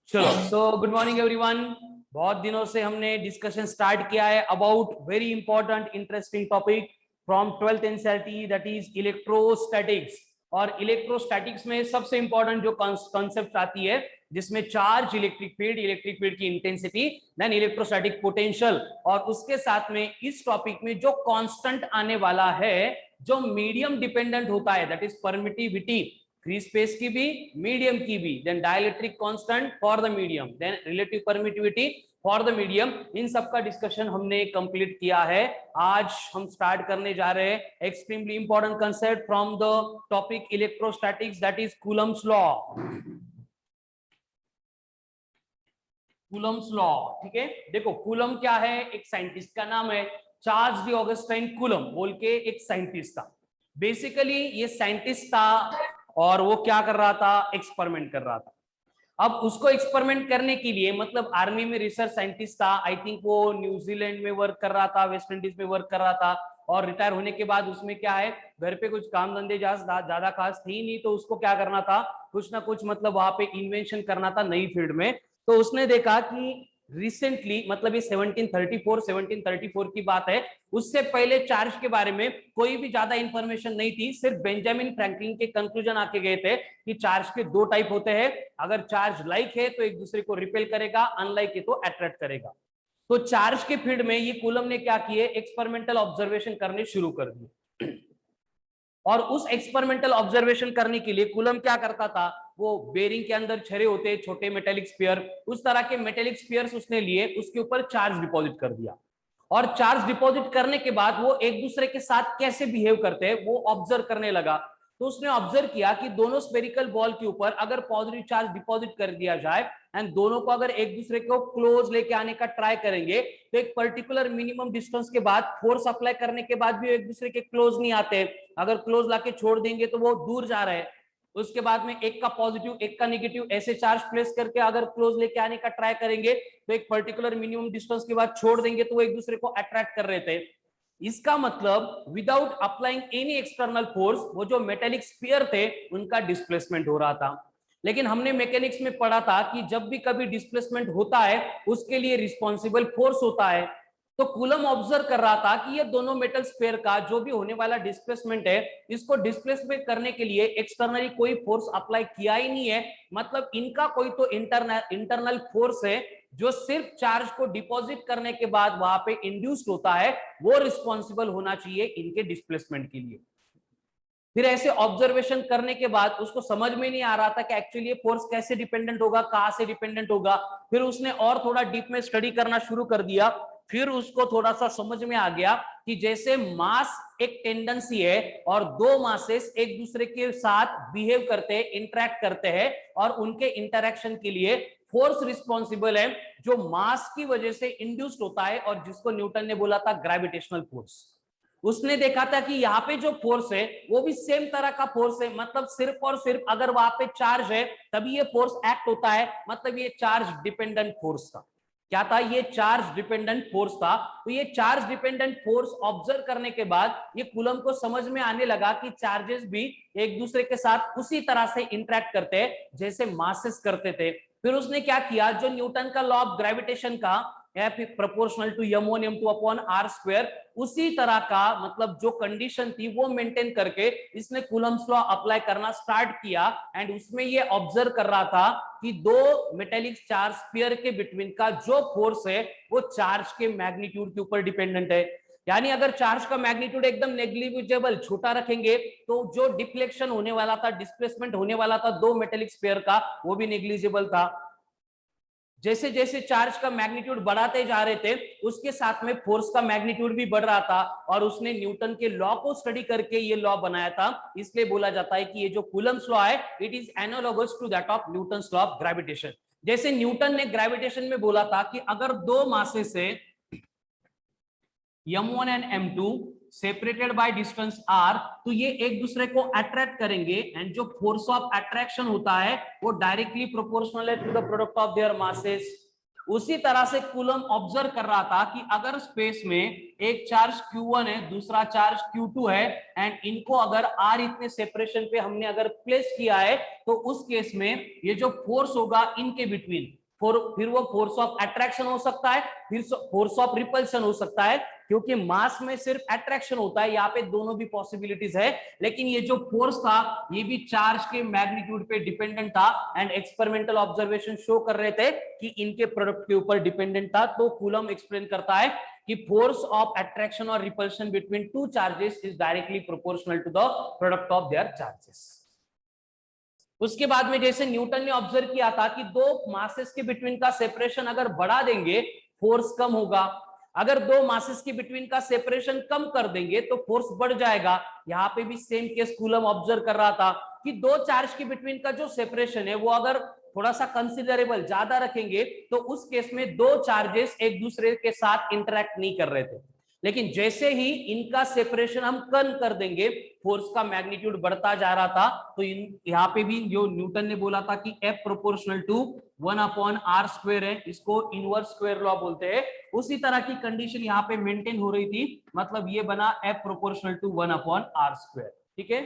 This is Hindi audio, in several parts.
चलो, सो गुड मॉर्निंग एवरीवन। बहुत दिनों से हमने डिस्कशन स्टार्ट किया है about very important interesting topic from 12th NCERT, that is electrostatics. और इलेक्ट्रोस्टैटिक्स में सबसे इंपॉर्टेंट जो कॉन्सेप्ट आती है, जिसमें चार्ज, इलेक्ट्रिक फील्ड की इंटेंसिटी, देन इलेक्ट्रोस्टैटिक पोटेंशियल, और उसके साथ में इस टॉपिक में जो कांस्टेंट आने वाला है, जो मीडियम डिपेंडेंट होता है, that is permittivity, free space की भी, मीडियम की भी, then dielectric constant for the medium, then relative permittivity for the medium. इन सब का डिस्कशन हमने कंप्लीट किया है। आज हम स्टार्ट करने जा रहे हैं extremely important concept from the topic electrostatics, that is Coulomb's law. Coulomb's law, ठीक है। देखो, कूलम क्या है? एक साइंटिस्ट का नाम है, चार्ल्स डी ऑगस्टाइन कूलम बोल के एक साइंटिस्ट था। बेसिकली ये साइंटिस्ट था और वो क्या कर रहा था? एक्सपेरिमेंट कर रहा था। अब उसको एक्सपेरिमेंट करने के लिए, मतलब आर्मी में रिसर्च साइंटिस्ट था, आई थिंक वो न्यूजीलैंड में वर्क कर रहा था, वेस्ट इंडीज में वर्क कर रहा था, और रिटायर होने के बाद उसमें क्या है, घर पे कुछ काम धंधे ज्यादा खास थी नहीं, तो उसको क्या करना था, कुछ ना कुछ मतलब वहां पे इन्वेंशन करना था नई फील्ड में। तो उसने देखा कि रिसेंटली, मतलब ये 1734 की बात है, उससे पहले चार्ज के बारे में कोई भी ज्यादा इंफॉर्मेशन नहीं थी। सिर्फ बेंजामिन फ्रैंकलिन के कंक्लूजन आके गए थे कि चार्ज के दो टाइप होते हैं, अगर चार्ज लाइक है तो एक दूसरे को रिपेल करेगा, अनलाइक है तो अट्रैक्ट करेगा। तो चार्ज के फील्ड में ये कूलम ने क्या किए, एक्सपेरिमेंटल ऑब्जर्वेशन करने शुरू कर दिए। और उस एक्सपेरिमेंटल ऑब्जर्वेशन करने के लिए कूलम क्या करता था, वो बेरिंग के अंदर छरे होते हैं छोटे मेटेलिक स्फीयर, उस तरह के मेटेलिक स्फीयर्स उसने लिए, उसके ऊपर चार्ज डिपॉजिट कर दिया। और चार्ज डिपॉजिट करने के बाद वो एक दूसरे के साथ कैसे बिहेव करते हैं वो ऑब्जर्व करने लगा। तो उसने ऑब्जर्व किया कि दोनों स्फेरिकल बॉल के ऊपर अगर पॉजिटिव चार्ज डिपॉजिट कर दिया जाए एंड दोनों को अगर एक दूसरे को क्लोज लेके आने का ट्राई करेंगे, तो एक पर्टिकुलर मिनिमम डिस्टेंस के बाद, फोर्स अप्लाई करने के बाद भी एक दूसरे के क्लोज नहीं आते। अगर क्लोज लाके छोड़ देंगे तो वो दूर जा रहे हैं। उसके बाद में एक का पॉजिटिव एक का नेगेटिव ऐसे चार्ज प्लेस करके अगर क्लोज लेके आने का ट्राई करेंगे, तो एक पर्टिकुलर मिनिमम डिस्टेंस के बाद छोड़ देंगे तो वो एक दूसरे को अट्रैक्ट कर रहे थे। इसका मतलब without applying any external force, वो जो मेटेलिक स्फीयर थे उनका डिस्प्लेसमेंट हो रहा था। लेकिन हमने मैकेनिक्स में पढ़ा था कि जब भी कभी डिस्प्लेसमेंट होता है उसके लिए रिस्पॉन्सिबल फोर्स होता है। तो कूलम ऑब्जर्व कर रहा था कि ये दोनों मेटल स्फीयर का जो भी होने वाला डिस्प्लेसमेंट है, इसको डिस्प्लेसमेंट करने के लिए एक्सटर्नली कोई फोर्स अप्लाई किया ही नहीं है। मतलब इनका कोई तो इंटरनल फोर्स है जो सिर्फ चार्ज को डिपॉजिट करने के बाद वहां पे इंड्यूस्ड होता है, वो रिस्पॉन्सिबल होना चाहिए इनके डिस्प्लेसमेंट के लिए। फिर ऐसे ऑब्जर्वेशन करने के बाद उसको समझ में नहीं आ रहा था कि एक्चुअली ये फोर्स कैसे डिपेंडेंट होगा, कहां से डिपेंडेंट होगा। फिर उसने और थोड़ा डीप में स्टडी करना शुरू कर दिया। फिर उसको थोड़ा सा समझ में आ गया कि जैसे मास एक टेंडेंसी है और दो मासेस एक दूसरे के साथ बिहेव करते हैं, इंटरेक्ट करते हैं, और उनके इंटरेक्शन के लिए फोर्स रिस्पॉन्सिबल है जो मास की वजह से इंड्यूस्ड होता है, और जिसको न्यूटन ने बोला था ग्रेविटेशनल फोर्स। उसने देखा था कि यहाँ पे जो फोर्स है वो भी सेम तरह का फोर्स है, मतलब सिर्फ और सिर्फ अगर वहां पे चार्ज है तभी ये फोर्स एक्ट होता है, मतलब ये चार्ज डिपेंडेंट फोर्स था। क्या था? ये चार्ज डिपेंडेंट फोर्स था। तो ये चार्ज डिपेंडेंट फोर्स ऑब्जर्व करने के बाद ये कूलम को समझ में आने लगा कि चार्जेस भी एक दूसरे के साथ उसी तरह से इंटरेक्ट करते हैं जैसे मासेस करते थे। फिर उसने क्या किया, जो न्यूटन का लॉ ऑफ ग्रेविटेशन का proportional to m1 m2 upon r square, उसी तरह का मतलब जो कंडीशन थी वो मेंटेन करके इसने कूलम्स लॉ अप्लाई करना स्टार्ट किया। एंड उसमें ये ऑब्जर्व कर रहा था कि दो मेटेलिक चार्ज स्फीयर के बिटवीन का जो फोर्स है वो चार्ज के मैग्नीट्यूड के ऊपर डिपेंडेंट है। यानी अगर चार्ज का मैग्नीट्यूड एकदम नेग्लिजिबल छोटा रखेंगे तो जो डिफ्लेक्शन होने वाला था, डिस्प्लेसमेंट होने वाला था दो मेटेलिक स्फीयर का, वो भी नेग्लिजिबल था। जैसे जैसे चार्ज का मैग्नीट्यूड बढ़ाते जा रहे थे उसके साथ में फोर्स का मैग्नीट्यूड भी बढ़ रहा था, और उसने न्यूटन के लॉ को स्टडी करके ये लॉ बनाया था। इसलिए बोला जाता है कि ये जो कूलम्स लॉ है it is analogous to that of Newton's law of gravitation. जैसे न्यूटन ने ग्रेविटेशन में बोला था कि अगर दो मासेस से m1 and m2 separated by distance r, तो ये एक दूसरे को अट्रैक्ट करेंगे, एंड जो फोर्स ऑफ अट्रैक्शन होता है वो डायरेक्टली प्रोपोर्शनल है to the product of their masses. उसी तरह से कूलम ऑब्जर्व कर रहा था कि अगर स्पेस में एक चार्ज Q1 है, दूसरा चार्ज Q2 है, एंड इनको अगर R इतने सेपरेशन पे हमने अगर प्लेस किया है, तो उस केस में ये जो फोर्स होगा इनके बिटवीन, फिर वो फोर्स ऑफ अट्रैक्शन हो सकता है, फिर फोर्स ऑफ रिपल्शन हो सकता है, क्योंकि मास में सिर्फ अट्रैक्शन होता है, यहाँ पे दोनों भी पॉसिबिलिटीज है। लेकिन ये जो फोर्स था ये भी चार्ज के मैग्नीट्यूड पे डिपेंडेंट था, एंड एक्सपेरिमेंटल ऑब्जर्वेशन शो कर रहे थे कि इनके प्रोडक्ट के ऊपर डिपेंडेंट था। तो कूलम एक्सप्लेन करता है कि फोर्स ऑफ अट्रैक्शन और repulsion between two charges is directly proportional to the product of their charges. उसके बाद में जैसे न्यूटन ने ऑब्जर्व किया था कि दो मासेस के बिटवीन का सेपरेशन अगर बढ़ा देंगे फोर्स कम होगा, अगर दो मासेस के बिटवीन का सेपरेशन कम कर देंगे तो फोर्स बढ़ जाएगा। यहाँ पे भी सेम केस कूलम ऑब्जर्व कर रहा था कि दो चार्ज के बिटवीन का जो सेपरेशन है वो अगर थोड़ा सा कंसिडरेबल ज्यादा रखेंगे तो उस केस में दो चार्जेस एक दूसरे के साथ इंटरेक्ट नहीं कर रहे थे। लेकिन जैसे ही इनका सेपरेशन हम कम कर देंगे फोर्स का मैग्नीट्यूड बढ़ता जा रहा था। तो यहाँ पे भी जो न्यूटन ने बोला था कि F प्रोपोर्शनल टू 1/r² है, इसको इनवर्स स्क्वायर लॉ बोलते हैं, उसी तरह की कंडीशन यहाँ पे मेंटेन हो रही थी। मतलब ये बना F प्रोपोर्शनल टू 1/r²। ठीक है,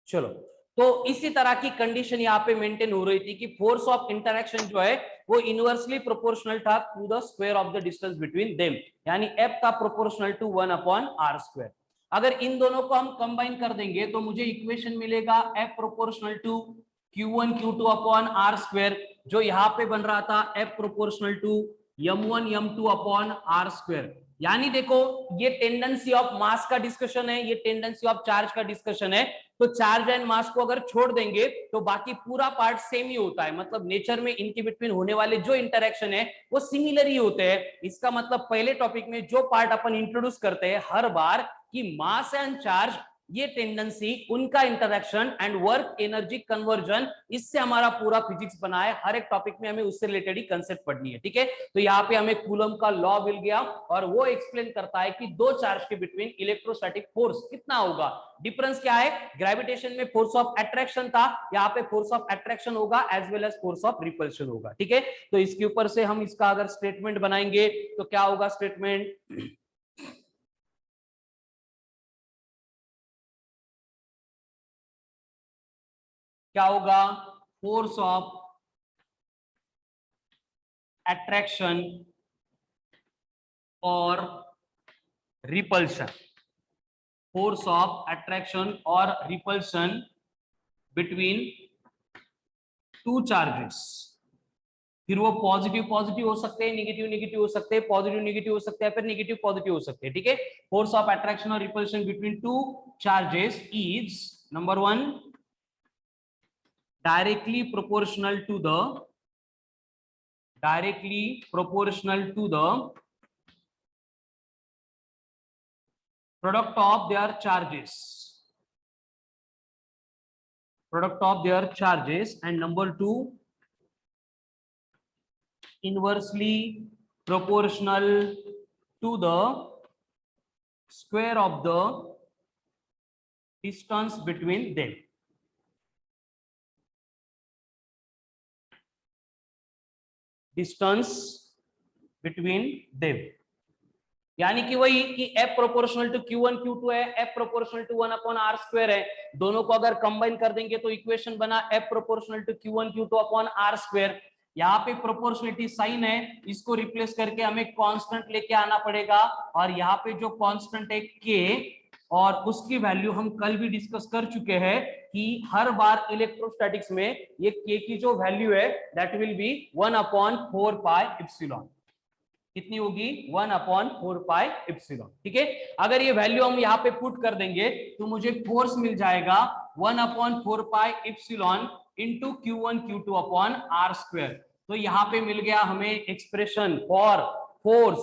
चलो, तो इसी तरह की कंडीशन यहाँ पे मेंटेन हो रही थी कि फोर्स ऑफ इंटरेक्शन जो है वो इनवर्सली प्रोपोर्शनल था to the square of the distance between them, यानी F का प्रोपोर्शनल टू 1/r²। अगर इन दोनों को हम कंबाइन कर देंगे तो मुझे इक्वेशन मिलेगा F proportional to Q1 Q2/r², जो यहाँ पे बन रहा था F proportional to M1 M2/r²। यानी देखो ये टेंडेंसी ऑफ मास का डिस्कशन है, ये टेंडेंसी ऑफ चार्ज का डिस्कशन है। तो चार्ज एंड मास को अगर छोड़ देंगे तो बाकी पूरा पार्ट सेम ही होता है, मतलब नेचर में इनके बिटवीन होने वाले जो इंटरेक्शन है वो सिमिलर ही होते हैं। इसका मतलब पहले टॉपिक में जो पार्ट अपन इंट्रोड्यूस करते हैं हर बार कि मास एंड चार्ज, ये टेंडेंसी, उनका interaction and work energy conversion, इससे हमारा पूरा फिजिक्स बना है। हर एक टॉपिक में हमें उससे रिलेटेड ही कंसेप्ट पढ़नी है। ठीक है, तो यहाँ पे हमें कूलम का लॉ मिल गया और वो एक्सप्लेन करता है कि दो चार्ज के बिटवीन इलेक्ट्रोस्टैटिक फोर्स कितना होगा। डिफरेंस क्या है, ग्रेविटेशन में फोर्स ऑफ अट्रैक्शन था, यहाँ पे फोर्स ऑफ अट्रैक्शन होगा as well as force of repulsion होगा। ठीक है, तो इसके ऊपर से हम इसका अगर स्टेटमेंट बनाएंगे तो क्या होगा स्टेटमेंट, क्या होगा, फोर्स ऑफ अट्रैक्शन और रिपल्शन, फोर्स ऑफ अट्रैक्शन और रिपल्शन बिटवीन टू चार्जेस। फिर वो पॉजिटिव पॉजिटिव हो सकते हैं, नेगेटिव नेगेटिव हो सकते हैं, पॉजिटिव नेगेटिव हो सकते हैं, फिर नेगेटिव पॉजिटिव हो सकते हैं। ठीक है, फोर्स ऑफ अट्रैक्शन और repulsion between two charges is number 1 directly proportional to the product of their charges, and number 2 inversely proportional to the square of the distance between them। Distance between them, यानी कि वही कि F proportional to Q1 Q2 है, F प्रोपोर्शनल टू 1/r² है, दोनों को अगर कंबाइन कर देंगे तो इक्वेशन बना F proportional to Q1 Q2/r²। यहाँ पे प्रोपोर्शनलिटी साइन है, इसको रिप्लेस करके हमें कांस्टेंट लेके आना पड़ेगा, और यहाँ पे जो कांस्टेंट है K, और उसकी वैल्यू हम कल भी डिस्कस कर चुके हैं कि हर बार इलेक्ट्रोस्टैटिक्स में ये K की जो वैल्यू है दैट विल बी 1/4πε। कितनी होगी, 1/4πε। ठीक है, अगर ये वैल्यू हम यहाँ पे पुट कर देंगे तो मुझे फोर्स मिल जाएगा 1/4πε इंटू Q1 Q2/r²। तो यहाँ पे मिल गया हमें expression for force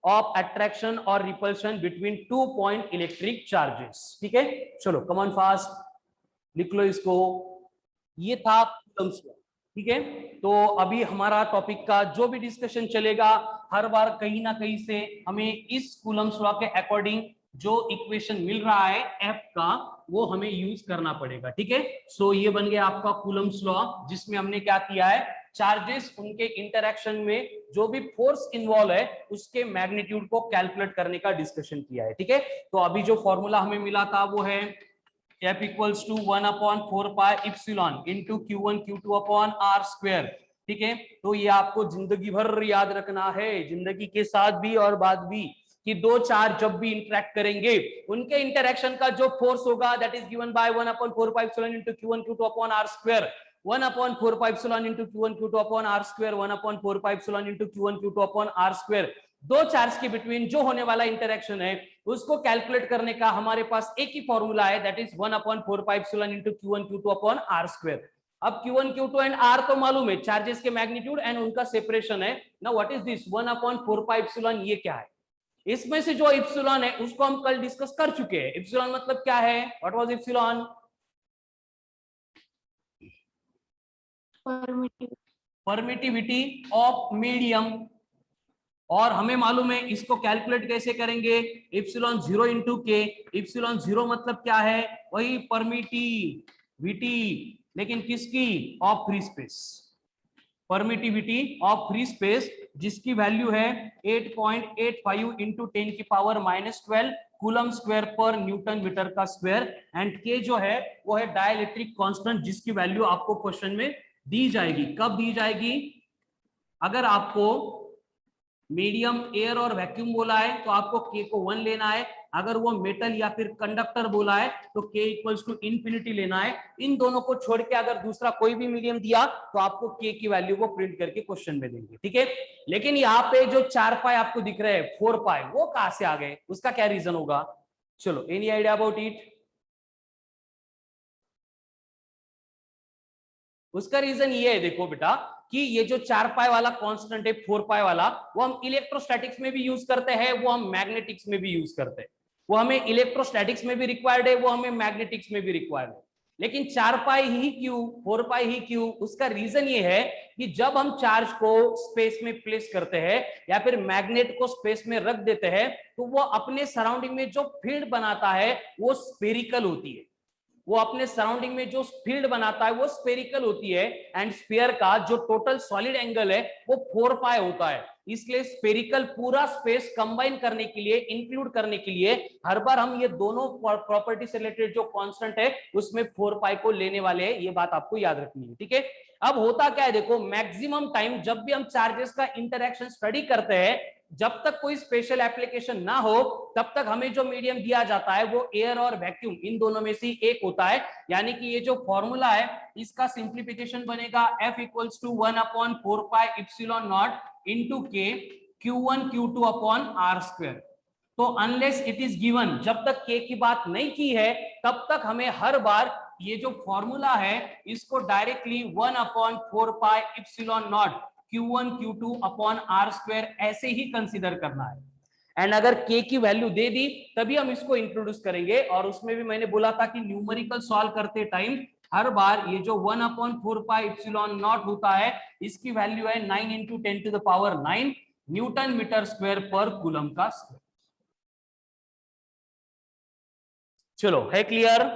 of attraction और repulsion between 2 point electric charges. ठीक है, चलो कम ऑन फास्ट लिख लो इसको, ये था कूलम्स लॉ। ठीक है, तो अभी हमारा टॉपिक का जो भी डिस्कशन चलेगा हर बार कहीं ना कहीं से हमें इस कूलम्स लॉ के अकॉर्डिंग जो इक्वेशन मिल रहा है F का वो हमें यूज करना पड़ेगा। ठीक है, सो ये बन गया आपका कूलम्स लॉ, जिसमें हमने क्या किया है, चार्जेस उनके इंटरेक्शन में जो भी फोर्स इन्वॉल्व है उसके मैग्नीट्यूड को कैलकुलेट करने का डिस्कशन किया है। ठीक है, तो अभी जो फॉर्मूला हमें मिला था वो है F equals to 1/4 pi epsilon into Q1 Q2 upon R square. ठीक है, तो ये आपको जिंदगी भर याद रखना है, जिंदगी के साथ भी और बाद भी, कि दो चार्ज जब भी इंटरेक्ट करेंगे उनके इंटरेक्शन का जो फोर्स होगा that is given by 1/4 pi epsilon into Q1 Q2 upon R square. 1/4 pi epsilon into Q1 Q2 upon R square, 1/4 pi epsilon into Q1 Q2 upon R square. दो चार्ज के बिटवीन जो होने वाला इंटरेक्शन है उसको कैलकुलेट करने का हमारे पास एक ही फॉर्मूला है, that is 1/4 pi epsilon into Q1 Q2 upon R square. अब Q1 Q2 एंड R तो मालूम है, चार्जेस के मैग्नीट्यूड एंड उनका सेपरेशन है ना। What is this 1/4 pi epsilon, ये क्या है? इसमें से जो इप्सिलॉन है उसको हम कल डिस्कस कर चुके हैं। इप्सिलॉन मतलब क्या है? What was epsilon? Permittivity of medium. और हमें मालूम है इसको कैलकुलेट कैसे करेंगे, इप्सिलॉन 0 इंटू के। इप्सिलॉन 0 मतलब क्या है? वही परमिटिविटी, लेकिन किसकी? Of free space. Permittivity of free space जिसकी वैल्यू है 8.85 इंटू 10 की पावर -12 कूलम स्क्वायर पर न्यूटन मीटर का स्क्वायर। एंड के जो है वो है डाइलेक्ट्रिक कांस्टेंट जिसकी वैल्यू आपको क्वेश्चन में दी जाएगी। कब दी जाएगी? अगर आपको मीडियम एयर और वैक्यूम बोला है तो आपको के को 1 लेना है। अगर वो मेटल या फिर कंडक्टर बोला है तो के इक्वल्स टू इंफिनिटी लेना है। इन दोनों को छोड़ के अगर दूसरा कोई भी मीडियम दिया तो आपको के की वैल्यू को प्रिंट करके क्वेश्चन में देंगे। ठीक है, लेकिन यहाँ पे जो 4 पाई आपको दिख रहे हैं 4 पाई, वो कहां से आ गए? उसका क्या रीजन होगा? चलो, एनी आइडिया अबाउट इट? उसका रीजन ये है, देखो बेटा, कि ये जो 4 पाई वाला कांस्टेंट है 4 पाई वाला, वो हम इलेक्ट्रोस्टैटिक्स में भी यूज करते हैं, वो हम मैग्नेटिक्स में भी यूज करते हैं। वो हमें इलेक्ट्रोस्टैटिक्स में भी रिक्वायर्ड है, वो हमें मैग्नेटिक्स में भी रिक्वायर्ड है। लेकिन 4 पाई ही क्यों, 4 पाई ही क्यों? उसका रीजन ये है कि जब हम चार्ज को स्पेस में प्लेस करते हैं या फिर मैग्नेट को स्पेस में रख देते हैं तो वो अपने सराउंडिंग में जो फील्ड बनाता है वो स्फेरिकल होती है। वो अपने सराउंडिंग में जो फील्ड बनाता है वो स्फेरिकल होती है। एंड स्फीयर का जो टोटल सॉलिड एंगल है वो 4 पाई होता है। इसलिए स्फेरिकल पूरा स्पेस कंबाइन करने के लिए, इंक्लूड करने के लिए हर बार हम ये दोनों प्रॉपर्टी से रिलेटेड जो कांस्टेंट है उसमें 4 पाई को लेने वाले हैं। ये बात आपको याद रखनी है। ठीक है, अब होता क्या है, देखो, मैक्सिमम टाइम जब भी हम चार्जेस का इंटरेक्शन स्टडी करते हैं, जब तक कोई स्पेशल एप्लीकेशन ना हो तब तक हमें जो मीडियम दिया जाता है वो एयर और वैक्यूम, इन दोनों में से एक होता है। यानी कि ये जो फॉर्मूला है इसका सिंप्लीफिकेशन बनेगा F equals to 1/4 pi epsilon naught into के Q1 Q2 upon R square. तो अनलेस इट इज गिवन, जब तक के की बात नहीं की है तब तक हमें हर बार ये जो फॉर्मूला है इसको directly 1/4 pi epsilon not Q1 Q2 upon R square ऐसे ही कंसीडर करना है। एंड अगर के की वैल्यू दे दी तभी हम इसको इंट्रोड्यूस करेंगे। और उसमें भी मैंने बोला था कि न्यूमेरिकल सॉल्व करते टाइम हर बार ये जो 1/4 पाई इप्सिलॉन नॉट होता है इसकी वैल्यू है 9 into 10 to the power 9 newton metre square पर कूलम का स्क्वायर। चलो, है क्लियर?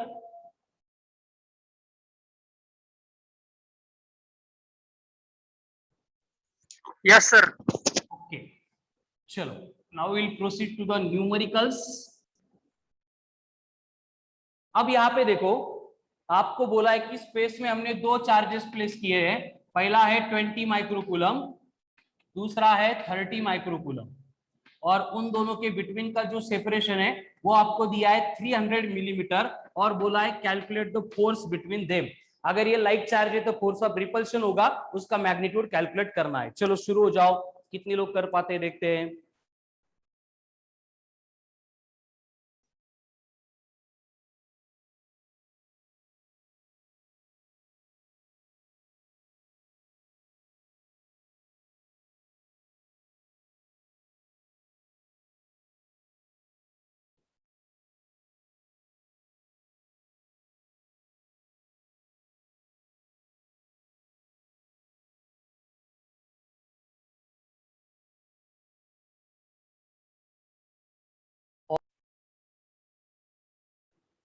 Yes sir. ओके, चलो, now will proceed to the numericals. अब यहाँ पे देखो, आपको बोला है कि स्पेस में हमने दो चार्जेस प्लेस किए हैं। पहला है 20 माइक्रोकूलम, दूसरा है 30 माइक्रोकूलम। और उन दोनों के बिटवीन का जो सेपरेशन है वो आपको दिया है 300 मिलीमीटर और बोला है calculate the force between them. अगर ये लाइक चार्ज है तो फोर्स ऑफ रिपल्शन होगा, उसका मैग्नीट्यूड कैलकुलेट करना है। चलो शुरू हो जाओ, कितने लोग कर पाते हैं देखते हैं।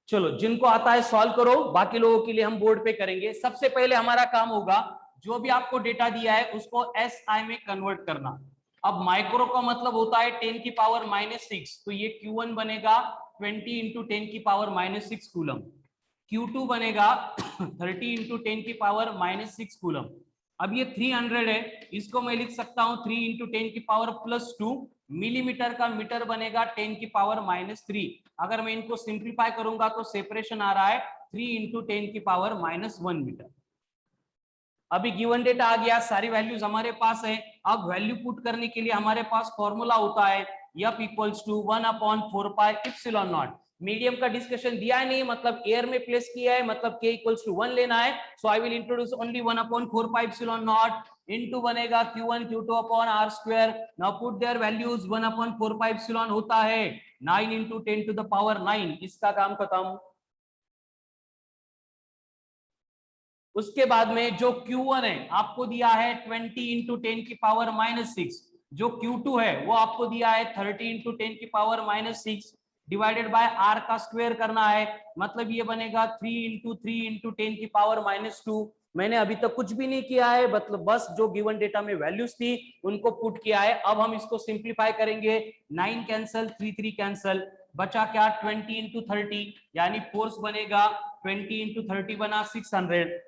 चलो, जिनको आता है सॉल्व करो, बाकी लोगों के लिए हम बोर्ड पे करेंगे। सबसे पहले हमारा काम होगा जो भी आपको डेटा दिया है उसको SI में कन्वर्ट करना। अब माइक्रो का मतलब होता है 10 की पावर -6, तो ये Q1 बनेगा 20 इंटू 10 की पावर -6 कूलम। Q2 बनेगा 30 इंटू 10 की पावर -6 कूलम। अब ये 300 है, इसको मैं लिख सकता हूँ 3 इंटू 10 की पावर +2 मिलीमीटर का मीटर बनेगा 10 की पावर -3। अगर मैं इनको सिंप्लीफाई करूंगा तो सेपरेशन आ रहा है 3 इंटू 10 की पावर -1 मीटर। अभी गिवन डेटा आ गया, सारी वैल्यूज हमारे पास है। अब वैल्यू पुट करने के लिए हमारे पास फॉर्मूला होता है F equals to 1/4 epsilon naught. Medium का डिस्कशन दिया है नहीं, मतलब एयर में प्लेस किया है, मतलब K इक्वल्स टू 1 लेना है। So I will introduce only 1/4 epsilon not into बनेगा Q1 Q2 upon R square. Now put their values. 1/4 epsilon होता है 9 इंटू 10 टू द पावर 9। इसका काम खत्म। उसके बाद में जो Q1 है आपको दिया है 20 इंटू 10 की पावर -6। जो Q2 है वो आपको दिया है 30 इंटू 10 की पावर -6 डिवाइडेड बाय R का स्क्वायर करना है। मतलब ये बनेगा 3 इंटू 3 इंटू 10 की पावर -2। मैंने अभी तक कुछ भी नहीं किया है, मतलब बस जो गिवन डेटा में वैल्यूज थी उनको पुट किया है। अब हम इसको सिंप्लीफाई करेंगे। 9 कैंसल, 3 3 कैंसल, बचा क्या 20 इंटू 30, यानी फोर्स बनेगा 20 इंटू 30 बना 600।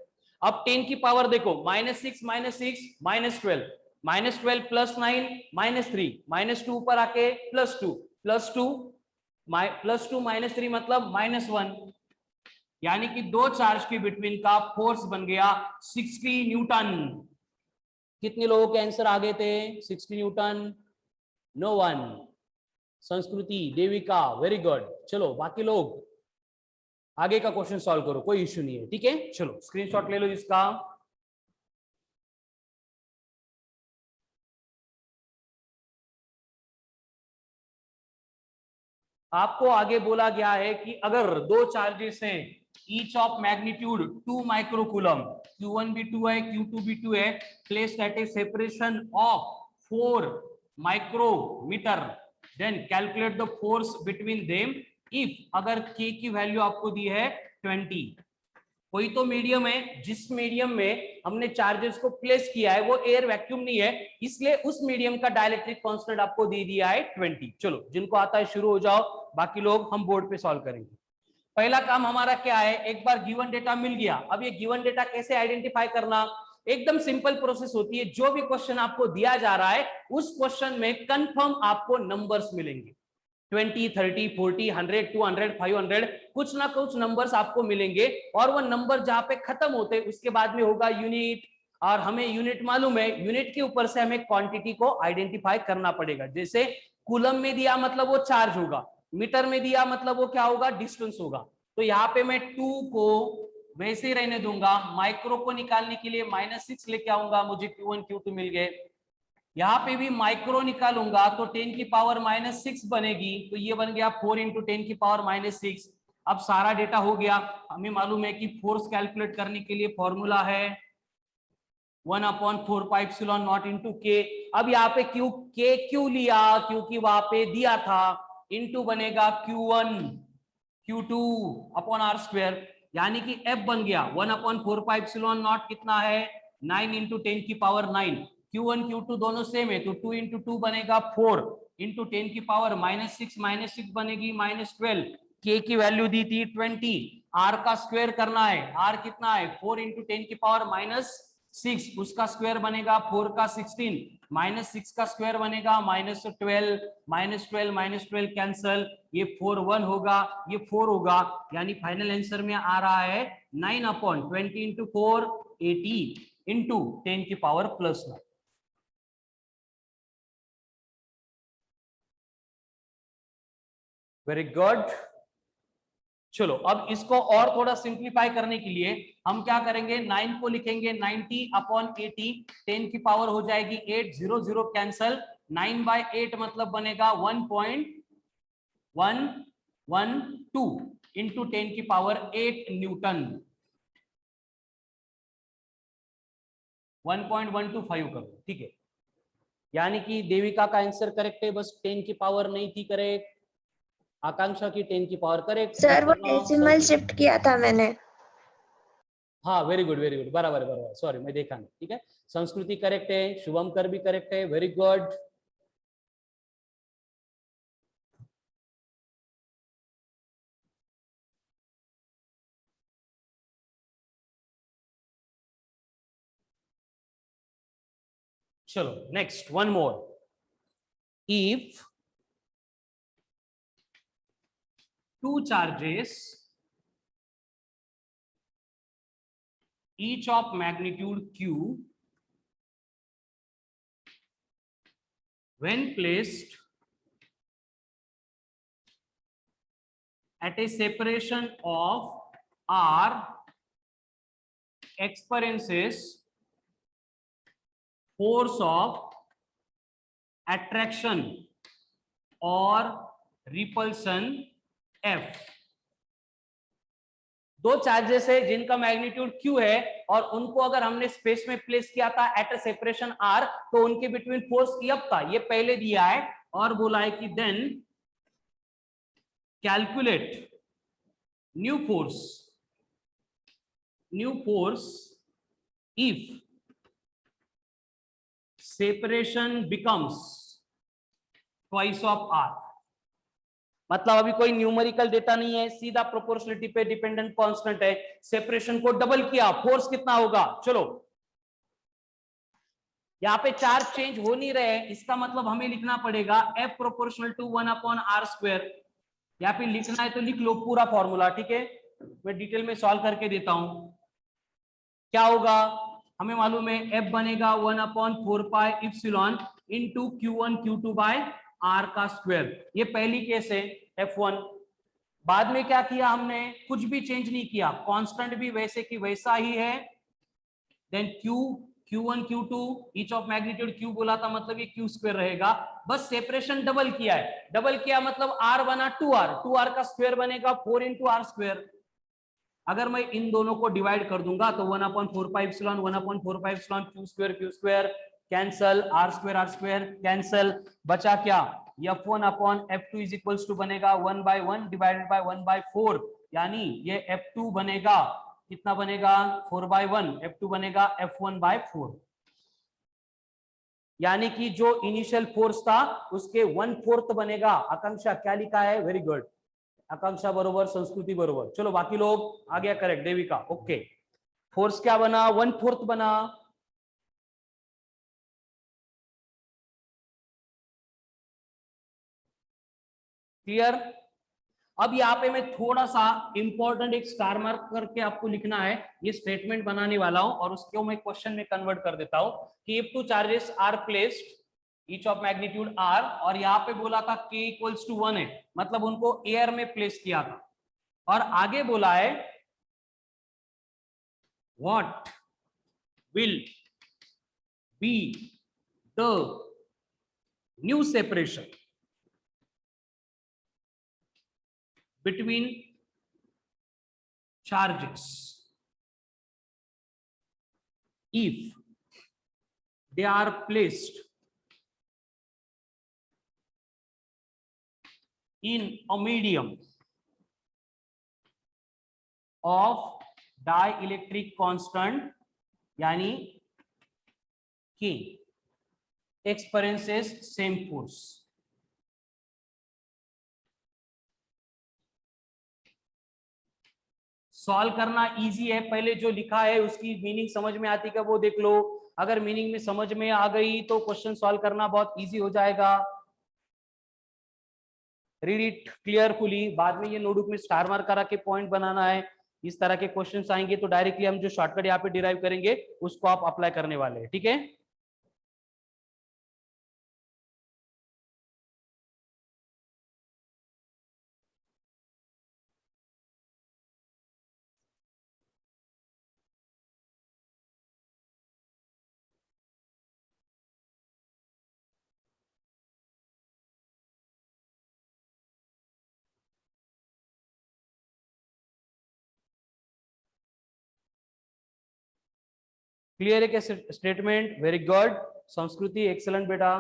अब 10 की पावर देखो, -6 -12 -12 +9 -3 -2 ऊपर आके +2 +2 -3 मतलब -1, यानी कि दो चार्ज के बिटवीन का फोर्स बन गया 60 न्यूटन। कितने लोगों के आंसर आ गए थे? 60 न्यूटन। No one. संस्कृति, देविका, वेरी गुड। चलो बाकी लोग आगे का क्वेश्चन सॉल्व करो, कोई इश्यू नहीं है, ठीक है। चलो स्क्रीनशॉट ले लो इसका। आपको आगे बोला गया है कि अगर दो चार्जेस हैं each of magnitude 2 microcoulomb, Q1 भी 2 है, Q2 भी 2 है, placed at a separation of 4 micrometre, then calculate the force between them if, अगर K की वैल्यू आपको दी है 20। कोई तो मीडियम है, जिस मीडियम में हमने चार्जेस को प्लेस किया है वो एयर वैक्यूम नहीं है, इसलिए उस मीडियम का डाइलेक्ट्रिक कांस्टेंट आपको दे दिया है 20। चलो जिनको आता है शुरू हो जाओ, बाकी लोग हम बोर्ड पे सॉल्व करेंगे। पहला काम हमारा क्या है, एक बार गिवन डेटा मिल गया, अब ये गिवन डेटा कैसे आइडेंटिफाई करना? एकदम सिंपल प्रोसेस होती है। जो भी क्वेश्चन आपको दिया जा रहा है उस क्वेश्चन में कंफर्म आपको नंबर्स मिलेंगे, 20 30 40 100 200 500, कुछ ना कुछ नंबर्स आपको मिलेंगे। और वो नंबर जहां पे खत्म होते उसके बाद में होगा यूनिट, और हमें यूनिट मालूम है, यूनिट के ऊपर से हमें क्वांटिटी को आइडेंटिफाई करना पड़ेगा। जैसे कूलम में दिया मतलब वो चार्ज होगा, मीटर में दिया मतलब वो क्या होगा, डिस्टेंस होगा। तो यहाँ पे मैं 2 को वैसे ही रहने दूंगा, माइक्रो को निकालने के लिए -6 लेके आऊंगा, मुझे Q1 Q2 मिल गए। यहाँ पे भी माइक्रो निकालूंगा तो 10 की पावर -6 बनेगी, तो ये बन गया 4 इंटू 10 की पावर -6। अब सारा डेटा हो गया। हमें मालूम है कि फोर्स कैलकुलेट करने के लिए फॉर्मूला है 1/4 एप्सिलॉन नॉट इंटू के। अब यहाँ पे क्यू के क्यों लिया, क्योंकि वहां पे दिया था, इंटू बनेगा Q1 Q2 upon R square, यानी कि F बन गया 1/4 एप्सिलॉन नॉट कितना है 9 इंटू 10 की पावर 9। Q1 Q2 दोनों सेम है, तो 2 इंटू 2 बनेगा 4 इंटू 10 की पावर -6 बनेगी -12। K की वैल्यू दी थी 20, R का स्क्वायर करना है, R कितना है 4 इंटू 10 की पावर -6, उसका स्क्वायर बनेगा 4 का 16, -6 का स्क्वायर बनेगा -12, -12 कैंसल, ये 4 1 होगा, ये 4 होगा, यानी फाइनल आंसर में आ रहा है 9/20 इंटू 4 80 इंटू 10 की पावर +9। Very good. चलो अब इसको और थोड़ा सिंप्लीफाई करने के लिए हम क्या करेंगे, 9 को लिखेंगे 90/80, 10 की पावर हो जाएगी 8, 0 0 कैंसल, 9/8 मतलब बनेगा 1.112 इंटू 10 की पावर 8 न्यूटन, 1.125 करो, ठीक है। यानी कि देविका का आंसर करेक्ट है, बस 10 की पावर नहीं थी करेक्ट। आकांक्षा की 10 की पावर करेक्ट। सर वो डेसिमल शिफ्ट किया था मैंने। हाँ वेरी गुड बराबर है, बराबर, सॉरी मैं देखा नहीं, ठीक है। संस्कृति करेक्ट है, शुभम कर भी करेक्ट है, वेरी गुड। चलो next one more. If two charges each of magnitude q when placed at a separation of r experiences force of attraction or repulsion F। दो चार्जेस है जिनका मैग्नीट्यूड Q है और उनको अगर हमने स्पेस में प्लेस किया था एट अ सेपरेशन R, तो उनके बिटवीन फोर्स F था, ये पहले दिया है और बोला है कि then calculate new force if separation becomes twice of R। मतलब अभी कोई न्यूमेरिकल डेटा नहीं है, सीधा प्रोपोर्शनलिटी पे डिपेंडेंट कांस्टेंट है, सेपरेशन को डबल किया, फोर्स कितना होगा। चलो यहाँ पे चार्ज चेंज हो नहीं रहे, इसका मतलब हमें लिखना पड़ेगा F प्रोपोर्शनल टू 1/r²। यहाँ पे लिखना है तो लिख लो पूरा फॉर्मूला, ठीक है। मैं डिटेल में सॉल्व करके देता हूं। क्या होगा, हमें मालूम है F बनेगा 1/4π epsilon into Q1 Q2 by R का स्क्वायर। ये पहली केस है F1। बाद में क्या किया हमने, कुछ भी चेंज नहीं किया, कांस्टेंट भी वैसे की वैसा ही है। Then Q1 Q2 each of magnitude Q बोला था, मतलब ये Q स्क्वायर रहेगा, बस सेपरेशन डबल किया है। डबल किया मतलब R बना 2R, 2R का स्क्वायर बनेगा 4 इंटू R स्क्वायर। अगर मैं इन दोनों को डिवाइड कर दूंगा तो 1/4π epsilon 1/4π epsilon Q square cancel, R square cancel, बचा क्या, F1/F2 इज इक्वल्स टू बनेगा 1/1 डिवाइडेड बाय 1/4, यानी ये F2 बनेगा कितना बनेगा 4/1, F2 बनेगा F1/4। यानी कि जो इनिशियल फोर्स था उसके 1/4 बनेगा। आकांक्षा क्या लिखा है, वेरी गुड, आकांक्षा बरोबर, संस्कृति बरोबर। चलो बाकी लोग आ गया करेक्ट, देविका ओके। फोर्स क्या बना, 1/4 बना। क्लियर। अब यहाँ पे मैं थोड़ा सा इंपॉर्टेंट एक स्टार मार्क करके आपको लिखना है, ये स्टेटमेंट बनाने वाला हूं और उसको मैं क्वेश्चन में कन्वर्ट कर देता हूं कि if two charges are placed each of magnitude R, और यहाँ पे बोला था K इक्वल्स टू 1 है, मतलब उनको एयर में प्लेस किया था, और आगे बोला है what will be the new separation between charges if they are placed in a medium of dielectric constant, यानी K experiences same force। Solve करना इजी है, पहले जो लिखा है उसकी मीनिंग समझ में आती है वो देख लो। अगर मीनिंग में समझ में आ गई तो क्वेश्चन सॉल्व करना बहुत इजी हो जाएगा। रीड इट क्लियरफुली, बाद में ये नोटबुक में स्टार मार्क करा के पॉइंट बनाना है। इस तरह के क्वेश्चंस आएंगे तो डायरेक्टली हम जो शॉर्टकट यहाँ पे डिराइव करेंगे उसको आप अप्लाई करने वाले हैं, ठीक है। क्लियर है क्या स्टेटमेंट, वेरी गुड। संस्कृति एक्सेलेंट बेटा।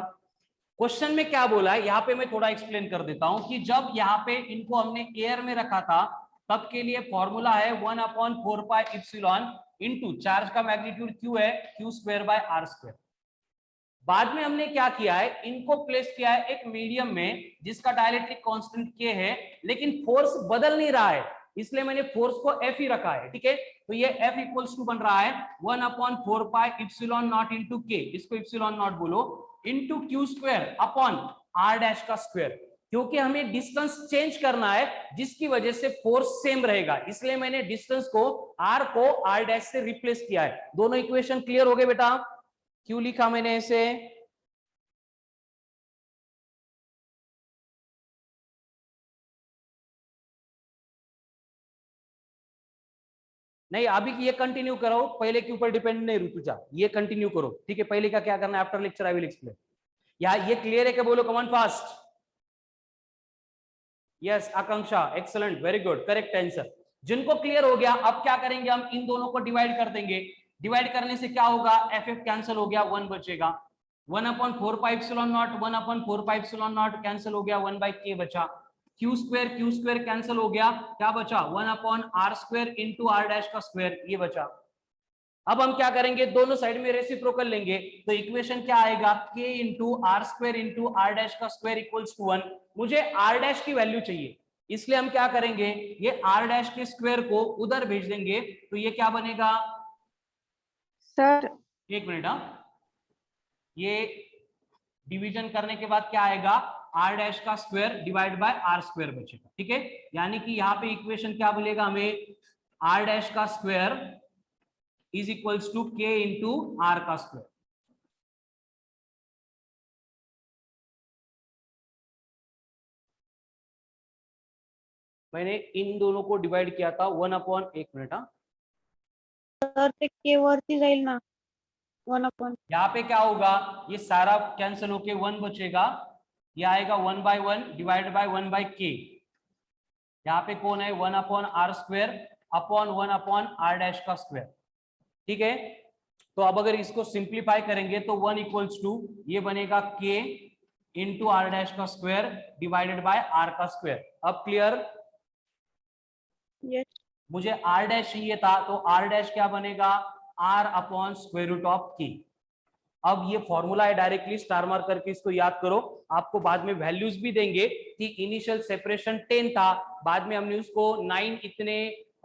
क्वेश्चन में क्या बोला है यहाँ पे मैं थोड़ा एक्सप्लेन कर देता हूं कि जब यहाँ पे इनको हमने एयर में रखा था तब के लिए फॉर्मूला है 1/4πε इंटू चार्ज का मैग्नीट्यूड q है q²/r²। बाद में हमने क्या किया है, इनको प्लेस किया है एक मीडियम में जिसका डाइलेक्ट्रिक कांस्टेंट k है, लेकिन फोर्स बदल नहीं रहा है, इसलिए मैंने फोर्स को F ही रखा है। ठीक है, तो ये F इक्वल्स टू बन रहा है 1/4πε0 इंटू k, इसको ε0 बोलो, into q² upon r dash का स्क्वायर, क्योंकि हमें डिस्टेंस चेंज करना है जिसकी वजह से फोर्स सेम रहेगा, इसलिए मैंने डिस्टेंस को r को r डैश से रिप्लेस किया है। दोनों इक्वेशन क्लियर हो गए बेटा? क्यों लिखा मैंने ऐसे? नहीं, अभी ये कंटिन्यू करो, पहले के ऊपर डिपेंड नहीं ऋतुजा, ये कंटिन्यू करो। ठीक है, पहले का क्या करना है, after lecture I will explain. यार ये क्लियर है क्या? बोलो come on fast. Yes Akanksha, excellent, very good, correct answer. जिनको क्लियर हो गया, अब क्या करेंगे, हम इन दोनों को डिवाइड कर देंगे। डिवाइड करने से क्या होगा, एफ एफ कैंसिल हो गया, 1 बचेगा, 1/4πε0 1/4πε0 कैंसिल हो गया, 1/k बचा, q² कैंसिल हो गया, क्या बचा 1/r² इंटू r डैश का स्क्वायर, ये बचा। अब हम क्या करेंगे, दोनों साइड में रेसिप्रोकल लेंगे, तो इक्वेशन क्या आएगा, k into r² into r dash का स्क्वायर इक्वल्स टू 1। मुझे r डैश की वैल्यू चाहिए, इसलिए हम क्या करेंगे, ये r डैश के स्क्वायर को उधर भेज देंगे, तो ये क्या बनेगा सर? एक मिनट, ये डिवीजन करने के बाद क्या आएगा, r डैश का स्क्वायर डिवाइड बाय r² बचेगा। ठीक है, यानी कि यहाँ पे इक्वेशन क्या मिलेगा हमें, r डैश का square is equals to k into r का स्क्वायर। मैंने इन दोनों को डिवाइड किया था 1/1 मिनट। सर ते के वरती जाईल ना, 1/1। यहाँ पे क्या होगा, ये सारा कैंसिल होके 1 बचेगा, ये आएगा 1/1 डिवाइड बाय 1/k। यहाँ पे कौन है, 1/r² अपॉन 1/r डैश का स्क्वायर। ठीक है, तो अब अगर इसको सिंप्लीफाई करेंगे तो 1 इक्वल्स टू ये बनेगा k इंटू r डैश का स्क्वायर डिवाइडेड बाय r का स्क्वायर। अब क्लियर? यस। मुझे r डैश चाहिए था, तो r डैश क्या बनेगा, r upon square root of k। अब ये फॉर्मूला है, डायरेक्टली स्टार मार्क करके इसको याद करो, आपको बाद में वैल्यूज भी देंगे कि इनिशियल सेपरेशन 10 था, बाद में हमने उसको 9 इतने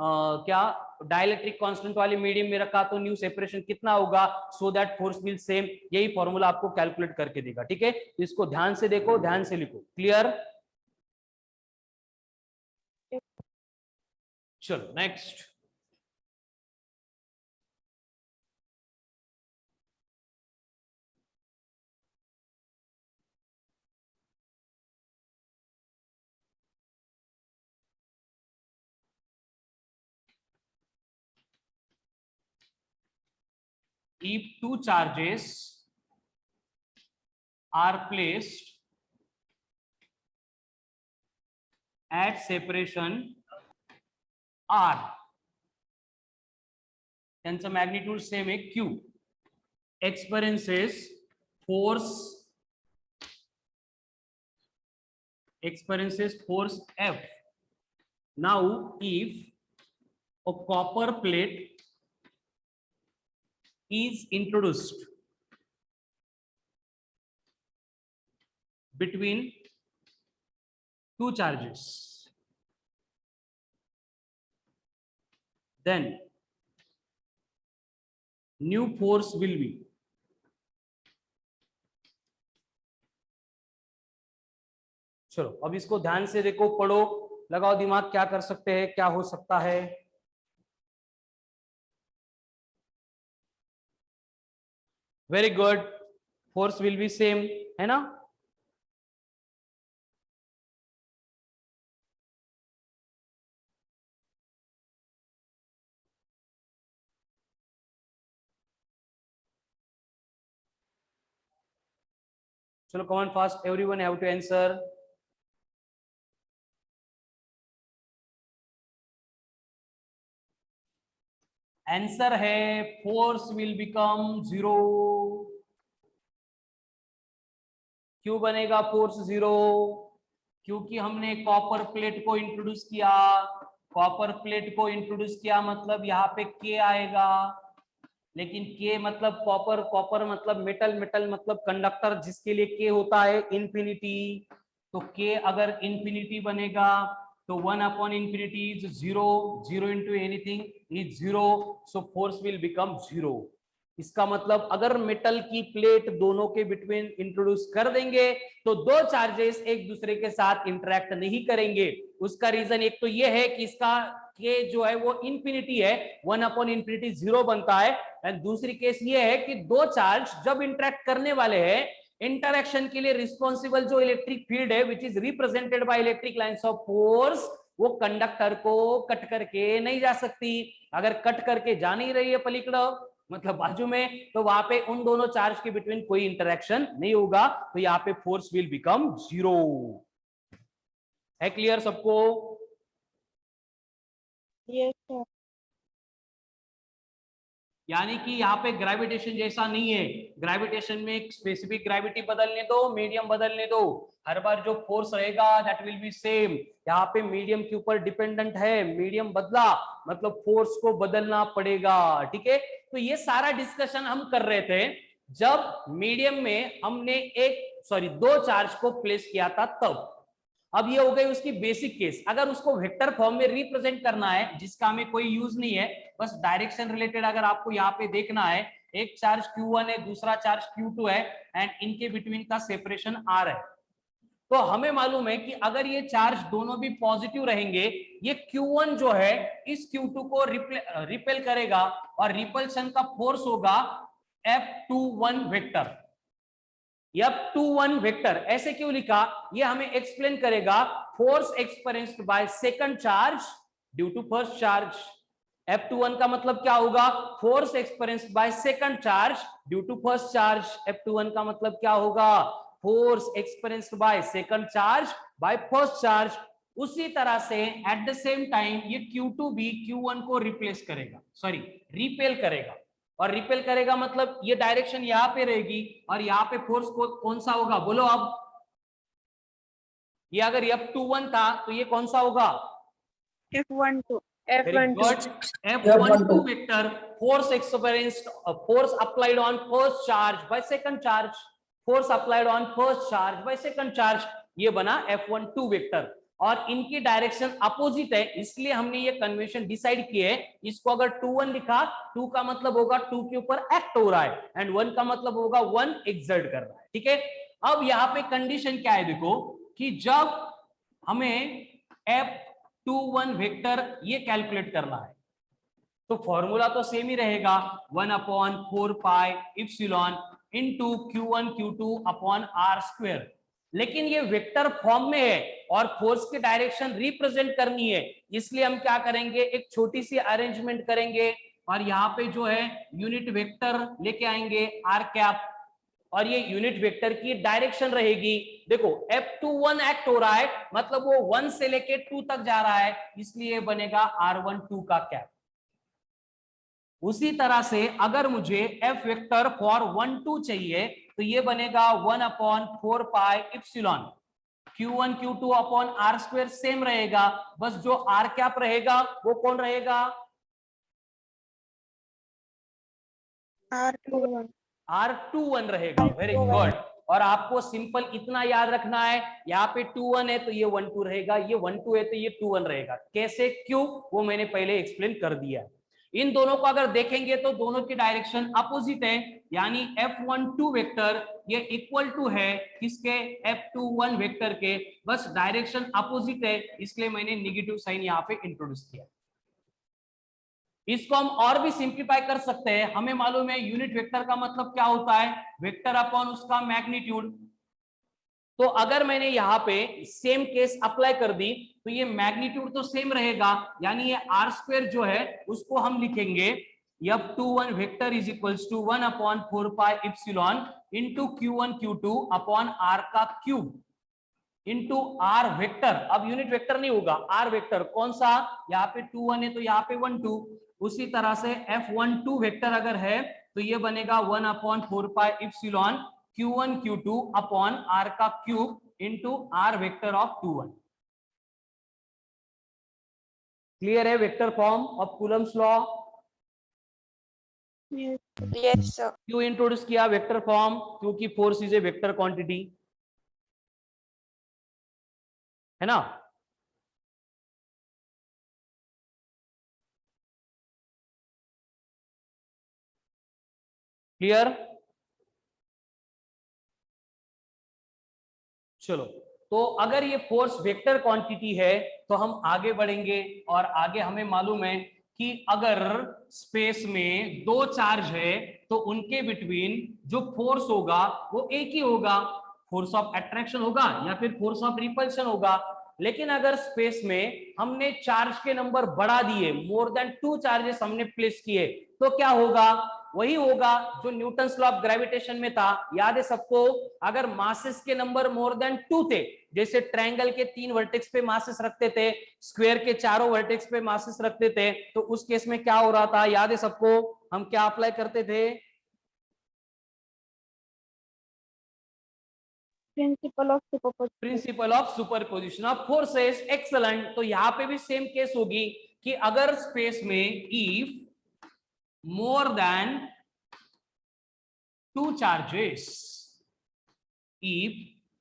क्या डाइलेक्ट्रिक कांस्टेंट वाले मीडियम में रखा, तो न्यू सेपरेशन कितना होगा, so that force will same. यही फॉर्मूला आपको कैलकुलेट करके देगा। ठीक है, तो इसको ध्यान से देखो, ध्यान से लिखो। क्लियर? चलो next. If two charges are placed at separation r, त्यांचा मॅग्निट्यूड सेम आहे q, experiences force F. Now if a copper plate is introduced between two charges, then new force will be, चलो अब इसको ध्यान से देखो, पढ़ो, लगाओ दिमाग, क्या कर सकते हैं, क्या हो सकता है। Very good, force will be same, है ना? चलो come on fast, everyone have to answer. Answer है फोर्स विल बिकम 0। क्यों बनेगा फोर्स 0? क्योंकि हमने कॉपर प्लेट को इंट्रोड्यूस किया, कॉपर प्लेट को इंट्रोड्यूस किया मतलब यहाँ पे के आएगा, लेकिन के मतलब कॉपर, कॉपर मतलब मेटल, मेटल मतलब कंडक्टर जिसके लिए के होता है इंफिनिटी। तो के अगर इंफिनिटी बनेगा तो 1 upon infinity is 0, 0 into anything is 0, so force will become 0। इसका मतलब अगर मेटल की प्लेट दोनों के बिटवीन इंट्रोड्यूस कर देंगे तो दो चार्जेस एक दूसरे के साथ इंटरेक्ट नहीं करेंगे। उसका रीजन एक तो ये है कि इसका के जो है वो इंफिनिटी है, 1 अपॉन इंफिनिटी 0 बनता है, एंड दूसरी केस ये है कि दो चार्ज जब इंटरेक्ट करने वाले हैं, इंटरेक्शन के लिए रिस्पॉन्सिबल जो इलेक्ट्रिक फील्ड है which is represented by electric lines of force, वो कंडक्टर को कट करके नहीं जा सकती। अगर कट करके जा नहीं रही है पलिकड़ा मतलब बाजू में, तो वहां पे उन दोनों चार्ज के बिटवीन कोई इंटरेक्शन नहीं होगा, तो यहाँ पे फोर्स विल बिकम 0। है क्लियर सबको? Yes sir. यानी कि यहाँ पे ग्रेविटेशन जैसा नहीं है, ग्रेविटेशन में एक स्पेसिफिक ग्रेविटी बदलने दो, मीडियम बदलने दो, हर बार जो फोर्स रहेगा दैट विल बी सेम। यहाँ पे मीडियम के ऊपर डिपेंडेंट है, मीडियम बदला मतलब फोर्स को बदलना पड़ेगा। ठीक है, तो ये सारा डिस्कशन हम कर रहे थे जब मीडियम में हमने दो चार्ज को प्लेस किया था तब। अब ये हो गई उसकी बेसिक केस। अगर उसको वेक्टर फॉर्म में रिप्रेजेंट करना है जिसका हमें कोई यूज नहीं है, बस डायरेक्शन रिलेटेड अगर आपको यहाँ पे देखना है, एक चार्ज Q1 है, दूसरा चार्ज Q2 है, एंड इनके बिटवीन का सेपरेशन R है, तो हमें मालूम है कि अगर ये चार्ज दोनों भी पॉजिटिव रहेंगे, ये Q1 जो है इस Q2 को रिपेल करेगा और रिपल्शन का फोर्स होगा F21 वेक्टर। F21 वेक्टर ऐसे क्यों लिखा ये हमें एक्सप्लेन करेगा। Force experienced by second charge due to first charge. F21 का मतलब क्या होगा? Force experienced by second charge due to first charge. F21 का मतलब क्या होगा? Force experienced by second charge by first charge. उसी तरह से एट द सेम टाइम ये Q2 भी Q1 को रिप्लेस करेगा, रिपेल करेगा। और रिपेल करेगा मतलब ये डायरेक्शन यहाँ पे रहेगी और यहाँ पे फोर्स कौन सा होगा बोलो अब? ये अगर F21 था तो ये कौन सा होगा? F12. Very good. F12 vector force experienced, force applied on first charge by second charge, force applied on first charge by second charge, ये बना F12 वेक्टर। और इनकी डायरेक्शन अपोजिट है, इसलिए हमने ये कन्वेंशन डिसाइड किए है। इसको अगर 2-1 लिखा, 2 का मतलब होगा 2 के ऊपर एक्ट हो रहा है, एंड 1 का मतलब होगा 1 एक्सर्ट कर रहा है। ठीक है, अब यहाँ पे कंडीशन क्या है देखो, कि जब हमें F21 वेक्टर ये कैलकुलेट करना है तो फॉर्मूला तो सेम ही रहेगा, 1/4 pi epsilon into Q1 Q2 upon R square. लेकिन ये वेक्टर फॉर्म में है और फोर्स की डायरेक्शन रिप्रेजेंट करनी है, इसलिए हम क्या करेंगे, एक छोटी सी अरेंजमेंट करेंगे और यहाँ पे जो है यूनिट वेक्टर लेके आएंगे R कैप, और ये यूनिट वेक्टर की डायरेक्शन रहेगी। देखो F21 एक्ट हो रहा है मतलब वो 1 से लेके 2 तक जा रहा है, इसलिए बनेगा R12 का कैप। उसी तरह से अगर मुझे F वेक्टर फॉर 1-2 चाहिए तो ये बनेगा 1/4 pi epsilon Q1 Q2 upon R square, same रहेगा, बस जो R कैप रहेगा वो कौन रहेगा? R21. R21 रहेगा। Very good. और आपको सिंपल इतना याद रखना है, यहाँ पे 2-1 है तो ये 1-2 रहेगा, ये 1-2 है तो ये 2-1 रहेगा। कैसे क्यों वो मैंने पहले एक्सप्लेन कर दिया। इन दोनों को अगर देखेंगे तो दोनों की डायरेक्शन अपोजिट है, यानी F12 वेक्टर ये इक्वल टू है किसके? F21 वेक्टर के, बस डायरेक्शन अपोजिट है, इसलिए मैंने नेगेटिव साइन यहाँ पे इंट्रोड्यूस किया। इसको हम और भी सिंप्लीफाई कर सकते हैं। हमें मालूम है यूनिट वेक्टर का मतलब क्या होता है, वेक्टर अपॉन उसका मैग्नीट्यूड। तो अगर मैंने यहाँ पे सेम केस अप्लाई कर दी तो ये मैग्नीट्यूड तो सेम रहेगा, यानी ये R स्क्वायर जो है उसको हम लिखेंगे F21 vector is equals to 1/4 pi epsilon into Q1 Q2 upon R का क्यूब इंटू R वेक्टर। अब यूनिट वेक्टर नहीं होगा, R वेक्टर कौन सा? यहाँ पे 2-1 है तो यहाँ पे 1-2। उसी तरह से F12 वेक्टर अगर है तो ये बनेगा 1/4 pi epsilon Q1 Q2 upon R का cube into R vector of 2-1। Clear है vector form of Coulomb's law? Yes. Yes, sir. क्यों इंट्रोड्यूस किया वेक्टर फॉर्म? क्योंकि force is a vector quantity, है ना? क्लियर? चलो, तो अगर ये फोर्स वेक्टर क्वांटिटी है तो हम आगे बढ़ेंगे और आगे हमें मालूम है कि अगर स्पेस में दो चार्ज है तो उनके बिटवीन जो फोर्स होगा वो एक ही होगा, फोर्स ऑफ अट्रैक्शन होगा या फिर फोर्स ऑफ रिपल्शन होगा। लेकिन अगर स्पेस में हमने चार्ज के नंबर बढ़ा दिए, मोर देन 2 चार्जेस हमने प्लेस किए, तो क्या होगा? वही होगा जो न्यूटन्स लॉ ऑफ ग्रेविटेशन में था, याद है सबको? अगर मासेस के नंबर मोर देन 2 थे, जैसे ट्रायंगल के 3 वर्टेक्स पे मासेस रखते थे, स्क्वायर के चारों वर्टेक्स पे मासेस रखते थे, तो उस केस में क्या हो रहा था, याद है सबको? हम क्या अप्लाई करते थे? Principle of superposition of forces. Excellent. तो यहां पे भी सेम केस होगी कि अगर स्पेस में if more than 2 charges, if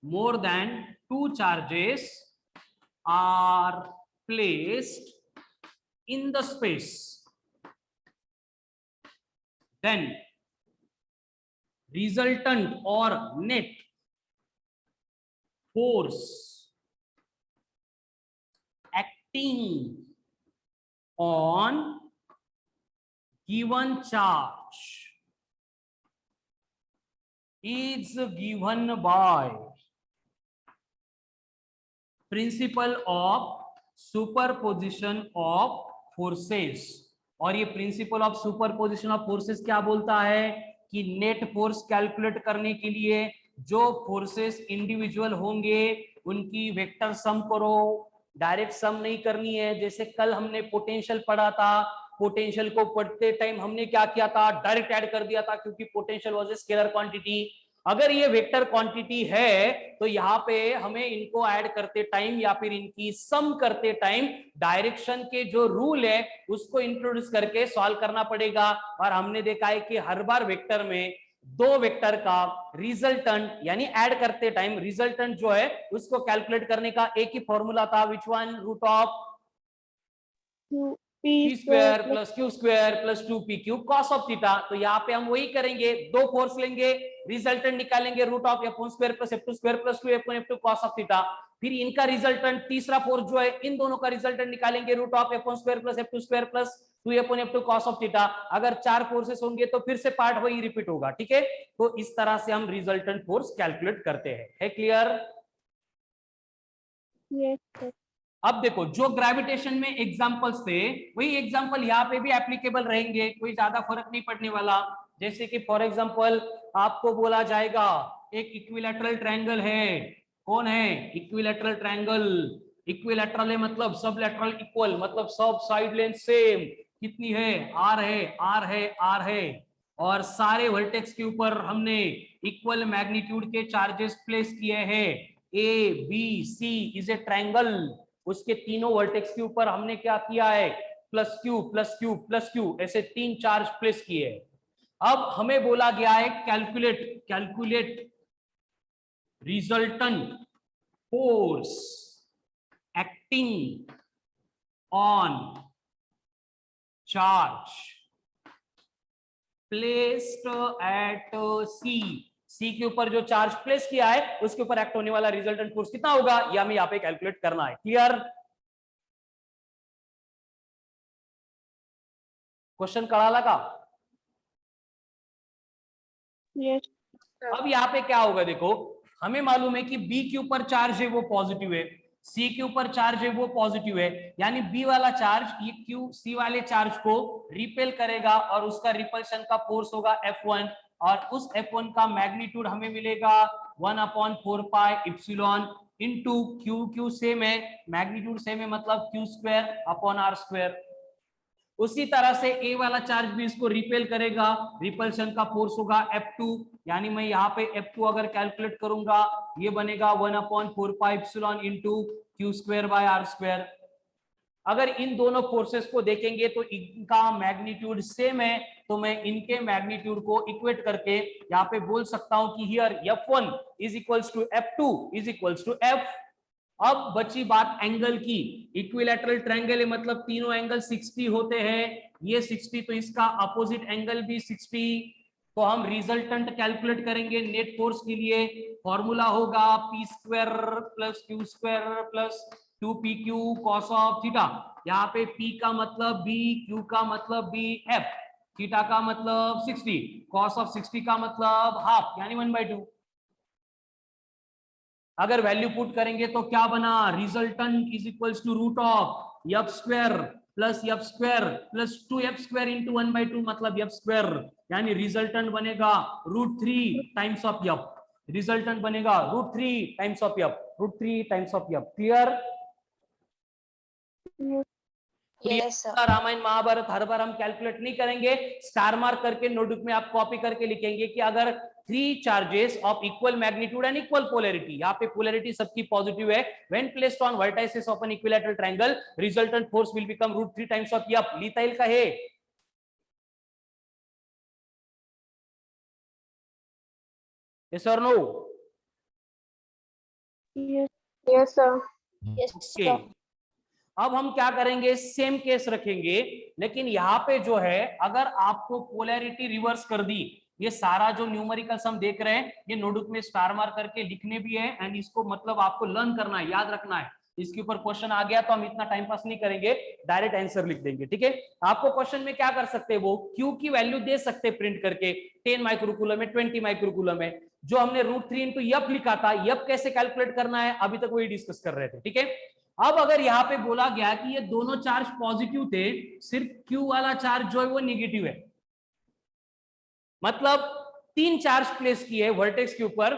more than 2 charges are placed in the space, then resultant or net force acting on given charge is given by principle of superposition of forces. और ये principle of superposition of forces क्या बोलता है कि नेट फोर्स कैलकुलेट करने के लिए जो फोर्सेस इंडिविजुअल होंगे उनकी वेक्टर सम करो, डायरेक्ट सम नहीं करनी है। जैसे कल हमने पोटेंशियल पढ़ा था, पोटेंशियल को पढ़ते टाइम हमने क्या किया था, डायरेक्ट ऐड कर दिया था, क्योंकि potential was a scalar quantity. अगर ये वेक्टर क्वांटिटी है तो यहाँ पे हमें इनको ऐड करते टाइम या फिर इनकी सम करते टाइम डायरेक्शन के जो रूल है उसको इंट्रोड्यूस करके सॉल्व करना पड़ेगा। और हमने देखा है कि हर बार वेक्टर में दो वेक्टर का रिजल्टेंट यानी ऐड करते टाइम रिजल्टेंट जो है उसको कैलकुलेट करने का एक ही फॉर्मूला था, which one? Root of P p square plus q square plus 2p cube cos of theta. तो यहाँ पे हम वही करेंगे, दो फोर्स लेंगे, रिजल्टेंट निकालेंगे root of f1 square plus f2 square plus 2f1 f2 cos of theta. फिर इनका रिजल्टेंट तीसरा फोर्स जो है इन दोनों का रिजल्टेंट निकालेंगे root of f1 square plus f2 square plus 2f1 f2 cos of theta. अगर चार फोर्सेस होंगे तो फिर से पार्ट वही रिपीट होगा, ठीक है? तो इस तरह से हम रिजल्टेंट फोर्स कैलकुलेट करते हैं। है क्लियर? Yes, sir. अब देखो, जो ग्रेविटेशन में एग्जांपल्स थे वही एग्जांपल यहाँ पे भी एप्लीकेबल रहेंगे, कोई ज्यादा फर्क नहीं पड़ने वाला। जैसे कि फॉर एग्जांपल आपको बोला जाएगा एक इक्विलैटरल ट्रायंगल है। कौन है? Equilateral triangle. इक्विलैटरल है मतलब सब लैटरल इक्वल, मतलब सब साइड लेंथ सेम। कितनी है? आर है, आर है, आर है। और सारे वर्टेक्स के ऊपर हमने इक्वल मैग्नीट्यूड के चार्जेस प्लेस किए हैं। A B C is a triangle, उसके तीनों वर्टेक्स के ऊपर हमने क्या किया है? Plus q plus q plus q, ऐसे 3 चार्ज प्लेस किए। अब हमें बोला गया है calculate resultant force acting on charge placed at C. C के ऊपर जो चार्ज प्लेस किया है उसके ऊपर एक्ट होने वाला रिजल्टेंट फोर्स कितना होगा, यह हमें यहां पे कैलकुलेट करना है। क्लियर? क्वेश्चन कड़ा लगा? Yes. अब यहाँ पे क्या होगा, देखो हमें मालूम है कि बी के ऊपर चार्ज है वो पॉजिटिव है, सी के ऊपर चार्ज है वो पॉजिटिव है, यानी बी वाला चार्ज ये क्यू सी वाले चार्ज को रिपेल करेगा और उसका रिपल्शन का फोर्स होगा F1। और उस F1 का मैग्नीट्यूड हमें मिलेगा 1/4 pi epsilon into Q. Q same है, मैग्नीट्यूड सेम है, मतलब Q square upon R square. उसी तरह से ए वाला चार्ज भी इसको रिपेल करेगा, रिपल्शन का फोर्स होगा F2, यानी मैं यहाँ पे F2 अगर कैलकुलेट करूंगा ये बनेगा 1/4 pi epsilon into Q square by R square. अगर इन दोनों फोर्सेस को देखेंगे तो इनका मैग्नीट्यूड सेम है, तो मैं इनके मैग्नीट्यूड को इक्वेट करके यहाँ पे बोल सकता हूं कि here F1 is equals to F2 is equals to F। अब बची बात एंगल की। इक्विलैटरल ट्रायंगल है, मतलब तीनों एंगल 60 होते हैं, ये 60 तो इसका अपोजिट एंगल भी 60। तो हम रिजल्टेंट कैलकुलेट करेंगे नेट फोर्स के लिए। फॉर्मूला होगा p square plus q square plus 2pq cos of theta. यहाँ पे p का मतलब b, q का मतलब b, f, थीटा का मतलब 60, cos ऑफ 60 का मतलब हाफ यानी 1/2। अगर वैल्यू पुट करेंगे तो क्या बना, resultant is equals to root of f square plus f square plus 2f square into 1/2 मतलब f स्क्वायर, यानी रिजल्टेंट बनेगा √3 टाइम्स ऑफ f। रिजल्टेंट बनेगा √3 times of f, √3 times of f। Clear? Yes, sir. Ramayan Mahabharat हर बार हम कैलकुलेट नहीं करेंगे, स्टार मार्क करके नोटबुक में आप कॉपी करके लिखेंगे कि अगर 3 charges of equal magnitude and equal polarity, यहाँ पे पोलैरिटी सबकी पॉजिटिव है, when placed on vertices of an equilateral triangle resultant force will become √3 times of f। लीथाइल का है yes or no? Yes. Yes, sir. Yes, Okay. sir. अब हम क्या करेंगे, सेम केस रखेंगे, लेकिन यहाँ पे जो है अगर आपको पोलैरिटी रिवर्स कर दी, ये सारा जो न्यूमेरिकल्स हम देख रहे हैं ये नोटबुक में स्टार मार्क करके लिखने भी है, एंड इसको मतलब आपको लर्न करना है, याद रखना है। इसके ऊपर क्वेश्चन आ गया तो हम इतना टाइम पास नहीं करेंगे, डायरेक्ट आंसर लिख देंगे, ठीक है। आपको क्वेश्चन में क्या कर सकते हैं, वो क्यू की वैल्यू दे सकते हैं प्रिंट करके, 10 माइक्रोकूलम है, 20 माइक्रोकूलम है। जो हमने √3 इंटू f लिखा था, f कैसे कैलकुलेट करना है अभी तक वही डिस्कस कर रहे थे, ठीक है। अब अगर यहाँ पे बोला गया कि ये दोनों चार्ज पॉजिटिव थे, सिर्फ Q वाला चार्ज जो है वो निगेटिव है, मतलब 3 चार्ज प्लेस किए वर्टेक्स के ऊपर,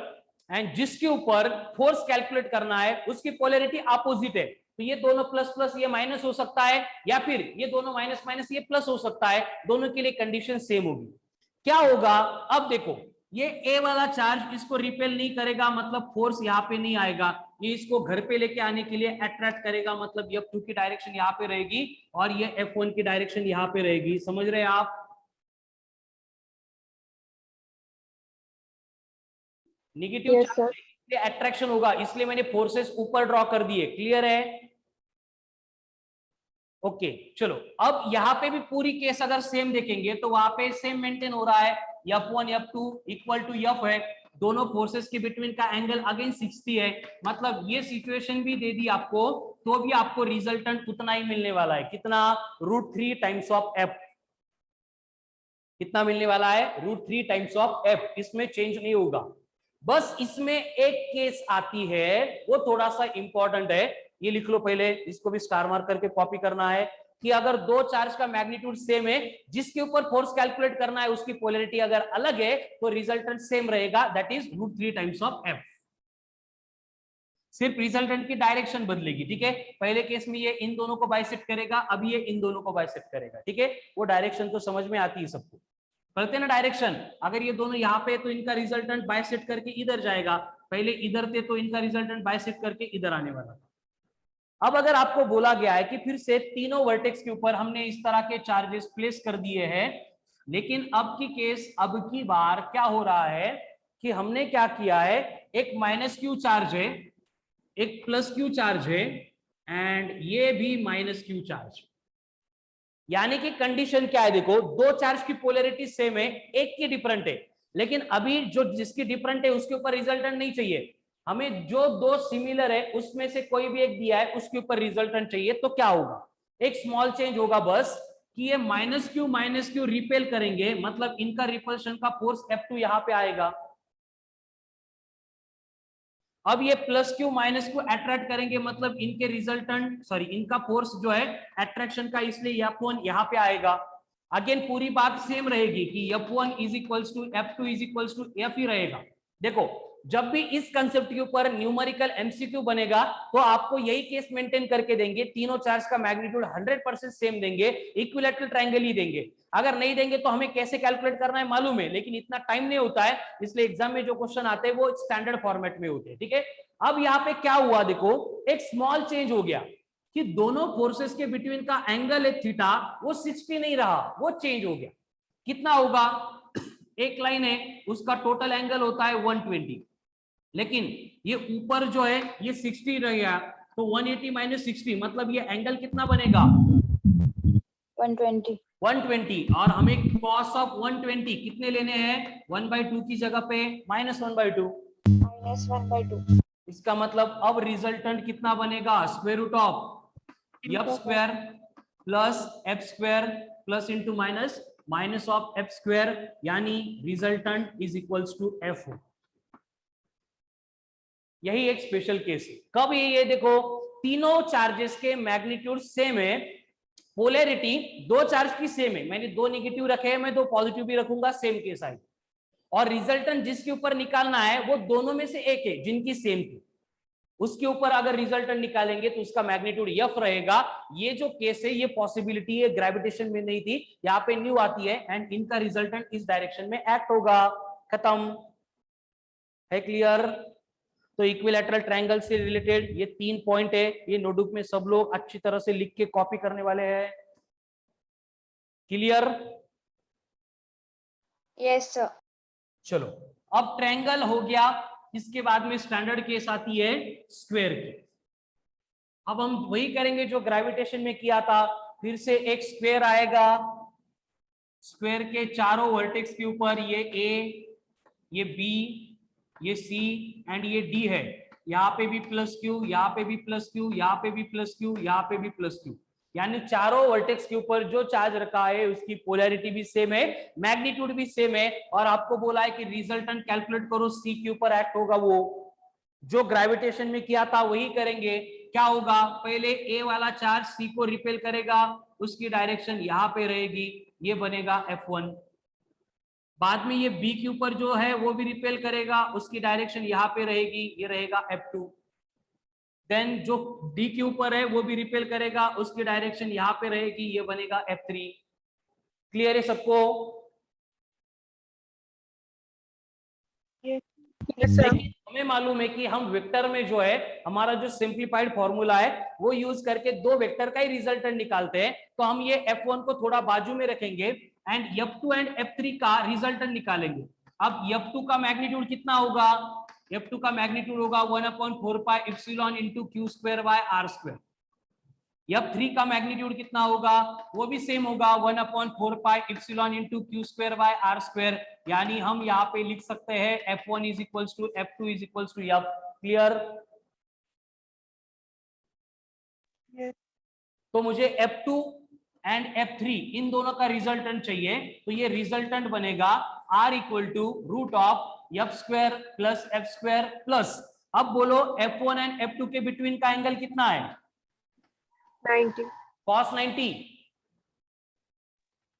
एंड जिसके ऊपर फोर्स कैलकुलेट करना है उसकी पोलैरिटी अपोजिट है, तो ये दोनों प्लस प्लस ये माइनस हो सकता है, या फिर ये दोनों माइनस माइनस ये प्लस हो सकता है, दोनों के लिए कंडीशन सेम होगी। क्या होगा, अब देखो ये ए वाला चार्ज इसको रिपेल नहीं करेगा, मतलब फोर्स यहाँ पे नहीं आएगा, ये इसको घर पे लेके आने के लिए अट्रैक्ट करेगा, मतलब F2 की डायरेक्शन यहाँ पे रहेगी और ये F1 की डायरेक्शन यहाँ पे रहेगी। समझ रहे हैं आप? नेगेटिव चार्ज अट्रैक्शन होगा, इसलिए मैंने फोर्सेस ऊपर ड्रॉ कर दिए। क्लियर है? ओके चलो, अब यहाँ पे भी पूरी केस अगर सेम देखेंगे तो वहां पे सेम मेंटेन हो रहा है, F1 F2 equal to F है, दोनों फोर्सेस के बिटवीन का एंगल अगेन 60 है, मतलब ये सिचुएशन भी दे दी आपको तो भी आपको रिजल्टेंट उतना ही मिलने वाला है, कितना, √3 टाइम्स ऑफ f। कितना मिलने वाला है, √3 टाइम्स ऑफ f, इसमें चेंज नहीं होगा। बस इसमें एक केस आती है, वो थोड़ा सा इंपॉर्टेंट है, ये लिख लो पहले, इसको भी स्टार मार्क करके कॉपी करना है, कि अगर दो चार्ज का मैग्नीट्यूड सेम है, जिसके ऊपर फोर्स कैलकुलेट करना है उसकी पोलैरिटी अगर अलग है तो रिजल्टेंट सेम रहेगा, that is √3 times of f। सिर्फ रिजल्टेंट की डायरेक्शन बदलेगी, ठीक है। पहले केस में ये इन दोनों को बाइसेक्ट करेगा, अब ये इन दोनों को बाइसेक्ट करेगा, ठीक है। वो डायरेक्शन तो समझ में आती है सबको, करते ना डायरेक्शन। अगर ये दोनों यहाँ पे तो इनका रिजल्टेंट बाइसेक्ट करके इधर जाएगा, पहले इधर थे तो इनका रिजल्टेंट बाइसेक्ट करके इधर आने वाला था। अब अगर आपको बोला गया है कि फिर से तीनों वर्टेक्स के ऊपर हमने इस तरह के चार्जेस प्लेस कर दिए हैं, लेकिन अब की केस, अब की बार क्या हो रहा है कि हमने क्या किया है, एक -q चार्ज है, एक +q चार्ज है, एंड ये भी -q चार्ज। यानी कि कंडीशन क्या है, देखो दो चार्ज की पोलैरिटी सेम है, एक की डिफरेंट है, लेकिन अभी जो जिसकी डिफरेंट है उसके ऊपर रिजल्टेंट नहीं चाहिए हमें, जो दो सिमिलर है उसमें से कोई भी एक दिया है उसके ऊपर रिजल्टेंट चाहिए। तो क्या होगा, एक स्मॉल चेंज होगा बस, कि ये -q रिपेल करेंगे, मतलब इनका रिपल्शन का फोर्स F2 यहाँ पे आएगा। अब ये +q अट्रैक्ट करेंगे, मतलब इनके रिजल्टेंट, सॉरी इनका फोर्स जो है अट्रैक्शन का, इसलिए F1 यहाँ पे आएगा। अगेन पूरी बात सेम रहेगी कि F1 is equals to F2 is equals to F ही रहेगा। देखो जब भी इस कंसेप्ट के ऊपर न्यूमेरिकल एमसीक्यू बनेगा तो आपको यही केस मेंटेन करके देंगे, तीनों चार्ज का मैग्नीट्यूड 100% सेम देंगे, इक्विलैटरल ट्रायंगल ही देंगे। अगर नहीं देंगे तो हमें कैसे कैलकुलेट करना है मालूम है, लेकिन इतना टाइम नहीं होता है, इसलिए एग्जाम में जो क्वेश्चन आते हैं वो स्टैंडर्ड फॉर्मेट में होते हैं, ठीक है। अब यहाँ पे क्या हुआ, देखो एक स्मॉल चेंज हो गया, कि दोनों फोर्सेस के बिटवीन का एंगल है थीटा, वो 60 नहीं रहा, वो चेंज हो गया। कितना होगा? एक लाइन है उसका टोटल एंगल होता है 120, लेकिन ये ऊपर जो है ये 60 रह गया, तो 180 माइनस 60 मतलब ये एंगल कितना बनेगा? 120। 120। और हमें cos ऑफ 120 कितने लेने हैं? 1/2 की जगह पे -1/2। -1/2। इसका मतलब अब रिजल्टेंट कितना बनेगा? Square root of F square plus F square plus into minus minus of F square, यानी resultant is equals to F. यही एक स्पेशल केस है। कब ये देखो, तीनों चार्जेस के मैग्नीट्यूड सेम है, पोलैरिटी दो चार्ज की सेम है, मैंने दो नेगेटिव रखे हैं, मैं दो पॉजिटिव भी रखूंगा, सेम केस आएगी। और रिजल्टेंट जिसके ऊपर निकालना है वो दोनों में से एक है जिनकी सेम थी, उसके ऊपर अगर रिजल्टेंट निकालेंगे तो उसका मैग्नीट्यूड एफ रहेगा। ये जो केस है ये पॉसिबिलिटी है, ग्रेविटेशन में नहीं थी, यहाँ पे न्यू आती है, एंड इनका रिजल्टेंट इस डायरेक्शन में एक्ट होगा। खत्म है? क्लियर? तो इक्विलैटरल ट्रायंगल से रिलेटेड ये 3 पॉइंट है, ये नोटबुक में सब लोग अच्छी तरह से लिख के कॉपी करने वाले हैं। क्लियर? Yes sir. चलो, अब ट्रायंगल हो गया, इसके बाद में स्टैंडर्ड केस आती है स्क्वायर की। अब हम वही करेंगे जो ग्रेविटेशन में किया था, फिर से एक स्क्वायर आएगा, स्क्वायर के चारों वर्टेक्स के ऊपर ये ए, ये बी, ये सी एंड ये डी है। यहाँ पे भी प्लस क्यू, यहाँ पे भी प्लस क्यू, यहाँ पे भी प्लस क्यू, यहाँ पे भी प्लस क्यू, यानी चारों वर्टेक्स के ऊपर जो चार्ज रखा है उसकी पोलैरिटी भी सेम है, मैग्नीट्यूड भी सेम है, और आपको बोला है कि रिजल्टेंट कैलकुलेट करो, सी के ऊपर एक्ट होगा, वो जो ग्रेविटेशन में किया था वही करेंगे। क्या होगा? पहले ए वाला चार्ज सी को रिपेल करेगा, उसकी डायरेक्शन यहाँ पे रहेगी, ये बनेगा F1। बाद में ये बी के ऊपर जो है वो भी रिपेल करेगा, उसकी डायरेक्शन यहाँ पे रहेगी, ये रहेगा F2। देन जो डी के ऊपर है वो भी रिपेल करेगा, उसकी डायरेक्शन यहाँ पे रहेगी, ये बनेगा F3। क्लियर है सबको? लेकिन हमें मालूम है कि हम वेक्टर में जो है हमारा जो सिंप्लीफाइड फॉर्मूला है वो यूज करके दो वेक्टर का ही रिजल्टेंट निकालते हैं, तो हम ये F1 को थोड़ा बाजू में रखेंगे एंड F2 एंड F3 का रिजल्टेंट निकालेंगे। अब F2 का मैग्नीट्यूड कितना होगा? F2 का मैग्नीट्यूड होगा 1/4 pi epsilon into q square by r square. F3 का मैग्नीट्यूड कितना होगा? वो भी सेम होगा 1/4 pi epsilon into q square by r square, यानी हम यहाँ पे लिख सकते हैं F1 is equals to F2 is equals to F। Clear? तो मुझे F2 एंड F3 इन दोनों का रिजल्टेंट चाहिए, तो ये रिजल्टेंट बनेगा R equal to root of F square plus F square plus, अब बोलो F1 एंड F2 के बिटवीन का एंगल कितना है? 90। cos 90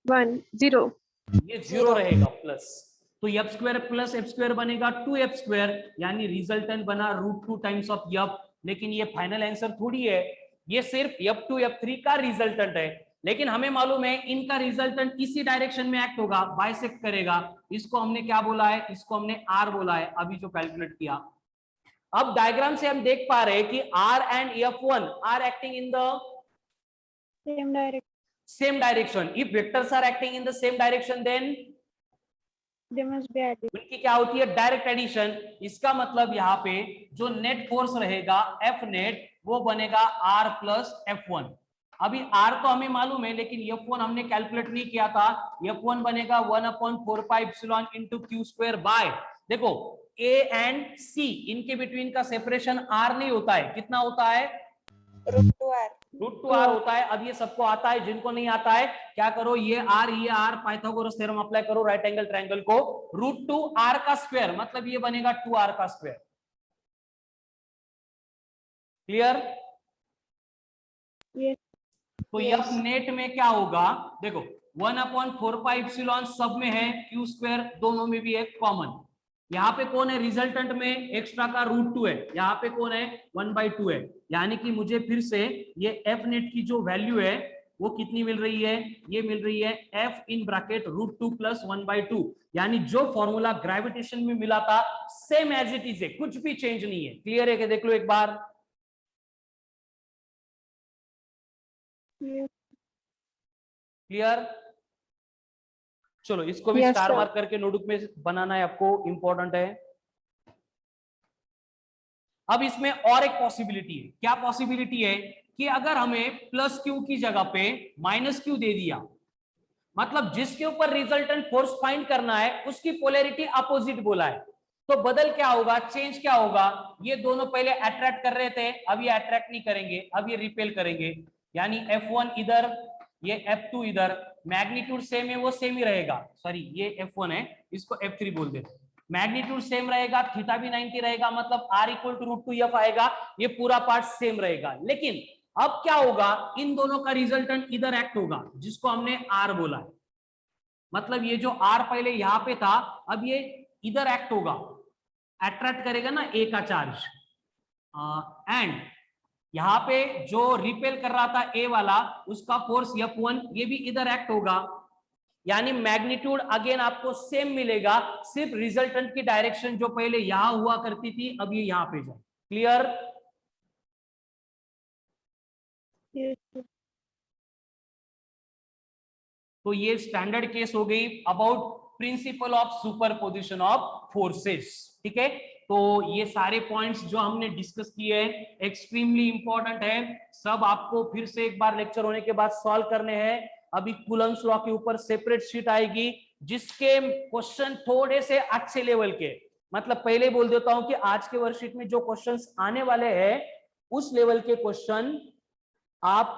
1 0। ये 0 रहेगा प्लस, तो F square plus F square बनेगा 2F स्क्वायर, यानी रिजल्टेंट बना √2 टाइम्स ऑफ F। लेकिन ये फाइनल आंसर थोड़ी है, ये सिर्फ F2 F3 का रिजल्टेंट है, लेकिन हमें मालूम है इनका रिजल्टेंट इसी डायरेक्शन में एक्ट होगा, बाइसेक्ट करेगा। इसको हमने क्या बोला है? इसको हमने R बोला है, अभी जो कैलकुलेट किया। अब डायग्राम से हम देख पा रहे हैं कि R and F1 are acting in the same direction. If vectors are acting in the same direction, then they must be added. उनकी क्या होती है? Direct addition. इसका मतलब यहाँ पे जो नेट फोर्स रहेगा F नेट, वो बनेगा R प्लस F1। अभी R तो हमें मालूम है, लेकिन F1 हमने कैलकुलेट नहीं किया था। F1 बनेगा 1/4 pi epsilon into q square bye, देखो A एंड C इनके बिटवीन का सेपरेशन R नहीं होता है, कितना होता है? √2r होता है। अब ये सबको आता है, जिनको नहीं आता है क्या करो, ये R पाइथागोरस थ्योरम अप्लाई करो, राइट एंगल ट्रायंगल को, √2r का स्क्वायर मतलब ये बनेगा 2r का स्क्वायर। क्लियर? तो ये नेट में क्या होगा? देखो 1/4 पाई एप्सिलॉन सब में है, q स्क्वायर दोनों में भी है कॉमन। यहाँ पे कौन है रिजल्टेंट में? एक्स्ट्रा का √2 है, यहाँ पे कौन है? 1/2 है, यानी कि मुझे फिर से ये F नेट की जो वैल्यू है वो कितनी मिल रही है? ये मिल रही है F इन ब्रैकेट √2 प्लस 1/2, यानी जो फॉर्मूला ग्रेविटेशन में मिला था सेम एज इट इज है, कुछ भी चेंज नहीं है। क्लियर है कि? देख लो एक बार। Yes. क्लियर? चलो इसको भी Yes, स्टार sir. मार्क करके नोटबुक में बनाना है आपको, इंपॉर्टेंट है। अब इसमें और एक पॉसिबिलिटी है। क्या पॉसिबिलिटी है कि अगर हमें प्लस क्यू की जगह पे माइनस क्यू दे दिया, मतलब जिसके ऊपर रिजल्टेंट फोर्स फाइंड करना है उसकी पोलैरिटी अपोजिट बोला है, तो बदल क्या होगा, चेंज क्या होगा? ये दोनों पहले अट्रैक्ट कर रहे थे, अब ये अट्रैक्ट नहीं करेंगे, अब ये रिपेल करेंगे। यानी F1 इधर, ये F2 इधर, मैग्नीट्यूड सेम है वो सेम ही रहेगा। सॉरी ये F1 है, इसको F3 बोल देते। मैग्नीट्यूड सेम रहेगा, थीटा भी 90 रहेगा, मतलब R इक्वल टू √2F आएगा, ये पूरा पार्ट सेम रहेगा। लेकिन अब क्या होगा, इन दोनों का रिजल्टेंट इधर एक्ट होगा, जिसको हमने R बोला है। मतलब ये जो R पहले यहां पे था, अब ये इधर एक्ट होगा, अट्रैक्ट करेगा ना A का चार्ज, एंड यहां पे जो रिपेल कर रहा था A वाला, उसका फोर्स F1 ये भी इधर एक्ट होगा। यानी मैग्नीट्यूड अगेन आपको सेम मिलेगा, सिर्फ रिजल्टेंट की डायरेक्शन जो पहले यहां हुआ करती थी, अब ये यहां पे जाए। क्लियर? Yes, sir. तो ये स्टैंडर्ड केस हो गई about principle of superposition of forces. ठीक है, तो ये सारे पॉइंट्स जो हमने डिस्कस किए हैं एक्सट्रीमली इंपॉर्टेंट है, सब आपको फिर से एक बार लेक्चर होने के बाद सॉल्व करने हैं। अभी कूलम्स लॉ के ऊपर सेपरेट शीट आएगी, जिसके क्वेश्चन थोड़े से अच्छे लेवल के, मतलब पहले बोल देता हूं कि आज के वर्कशीट में जो क्वेश्चंस आने वाले हैं उस लेवल के क्वेश्चन आप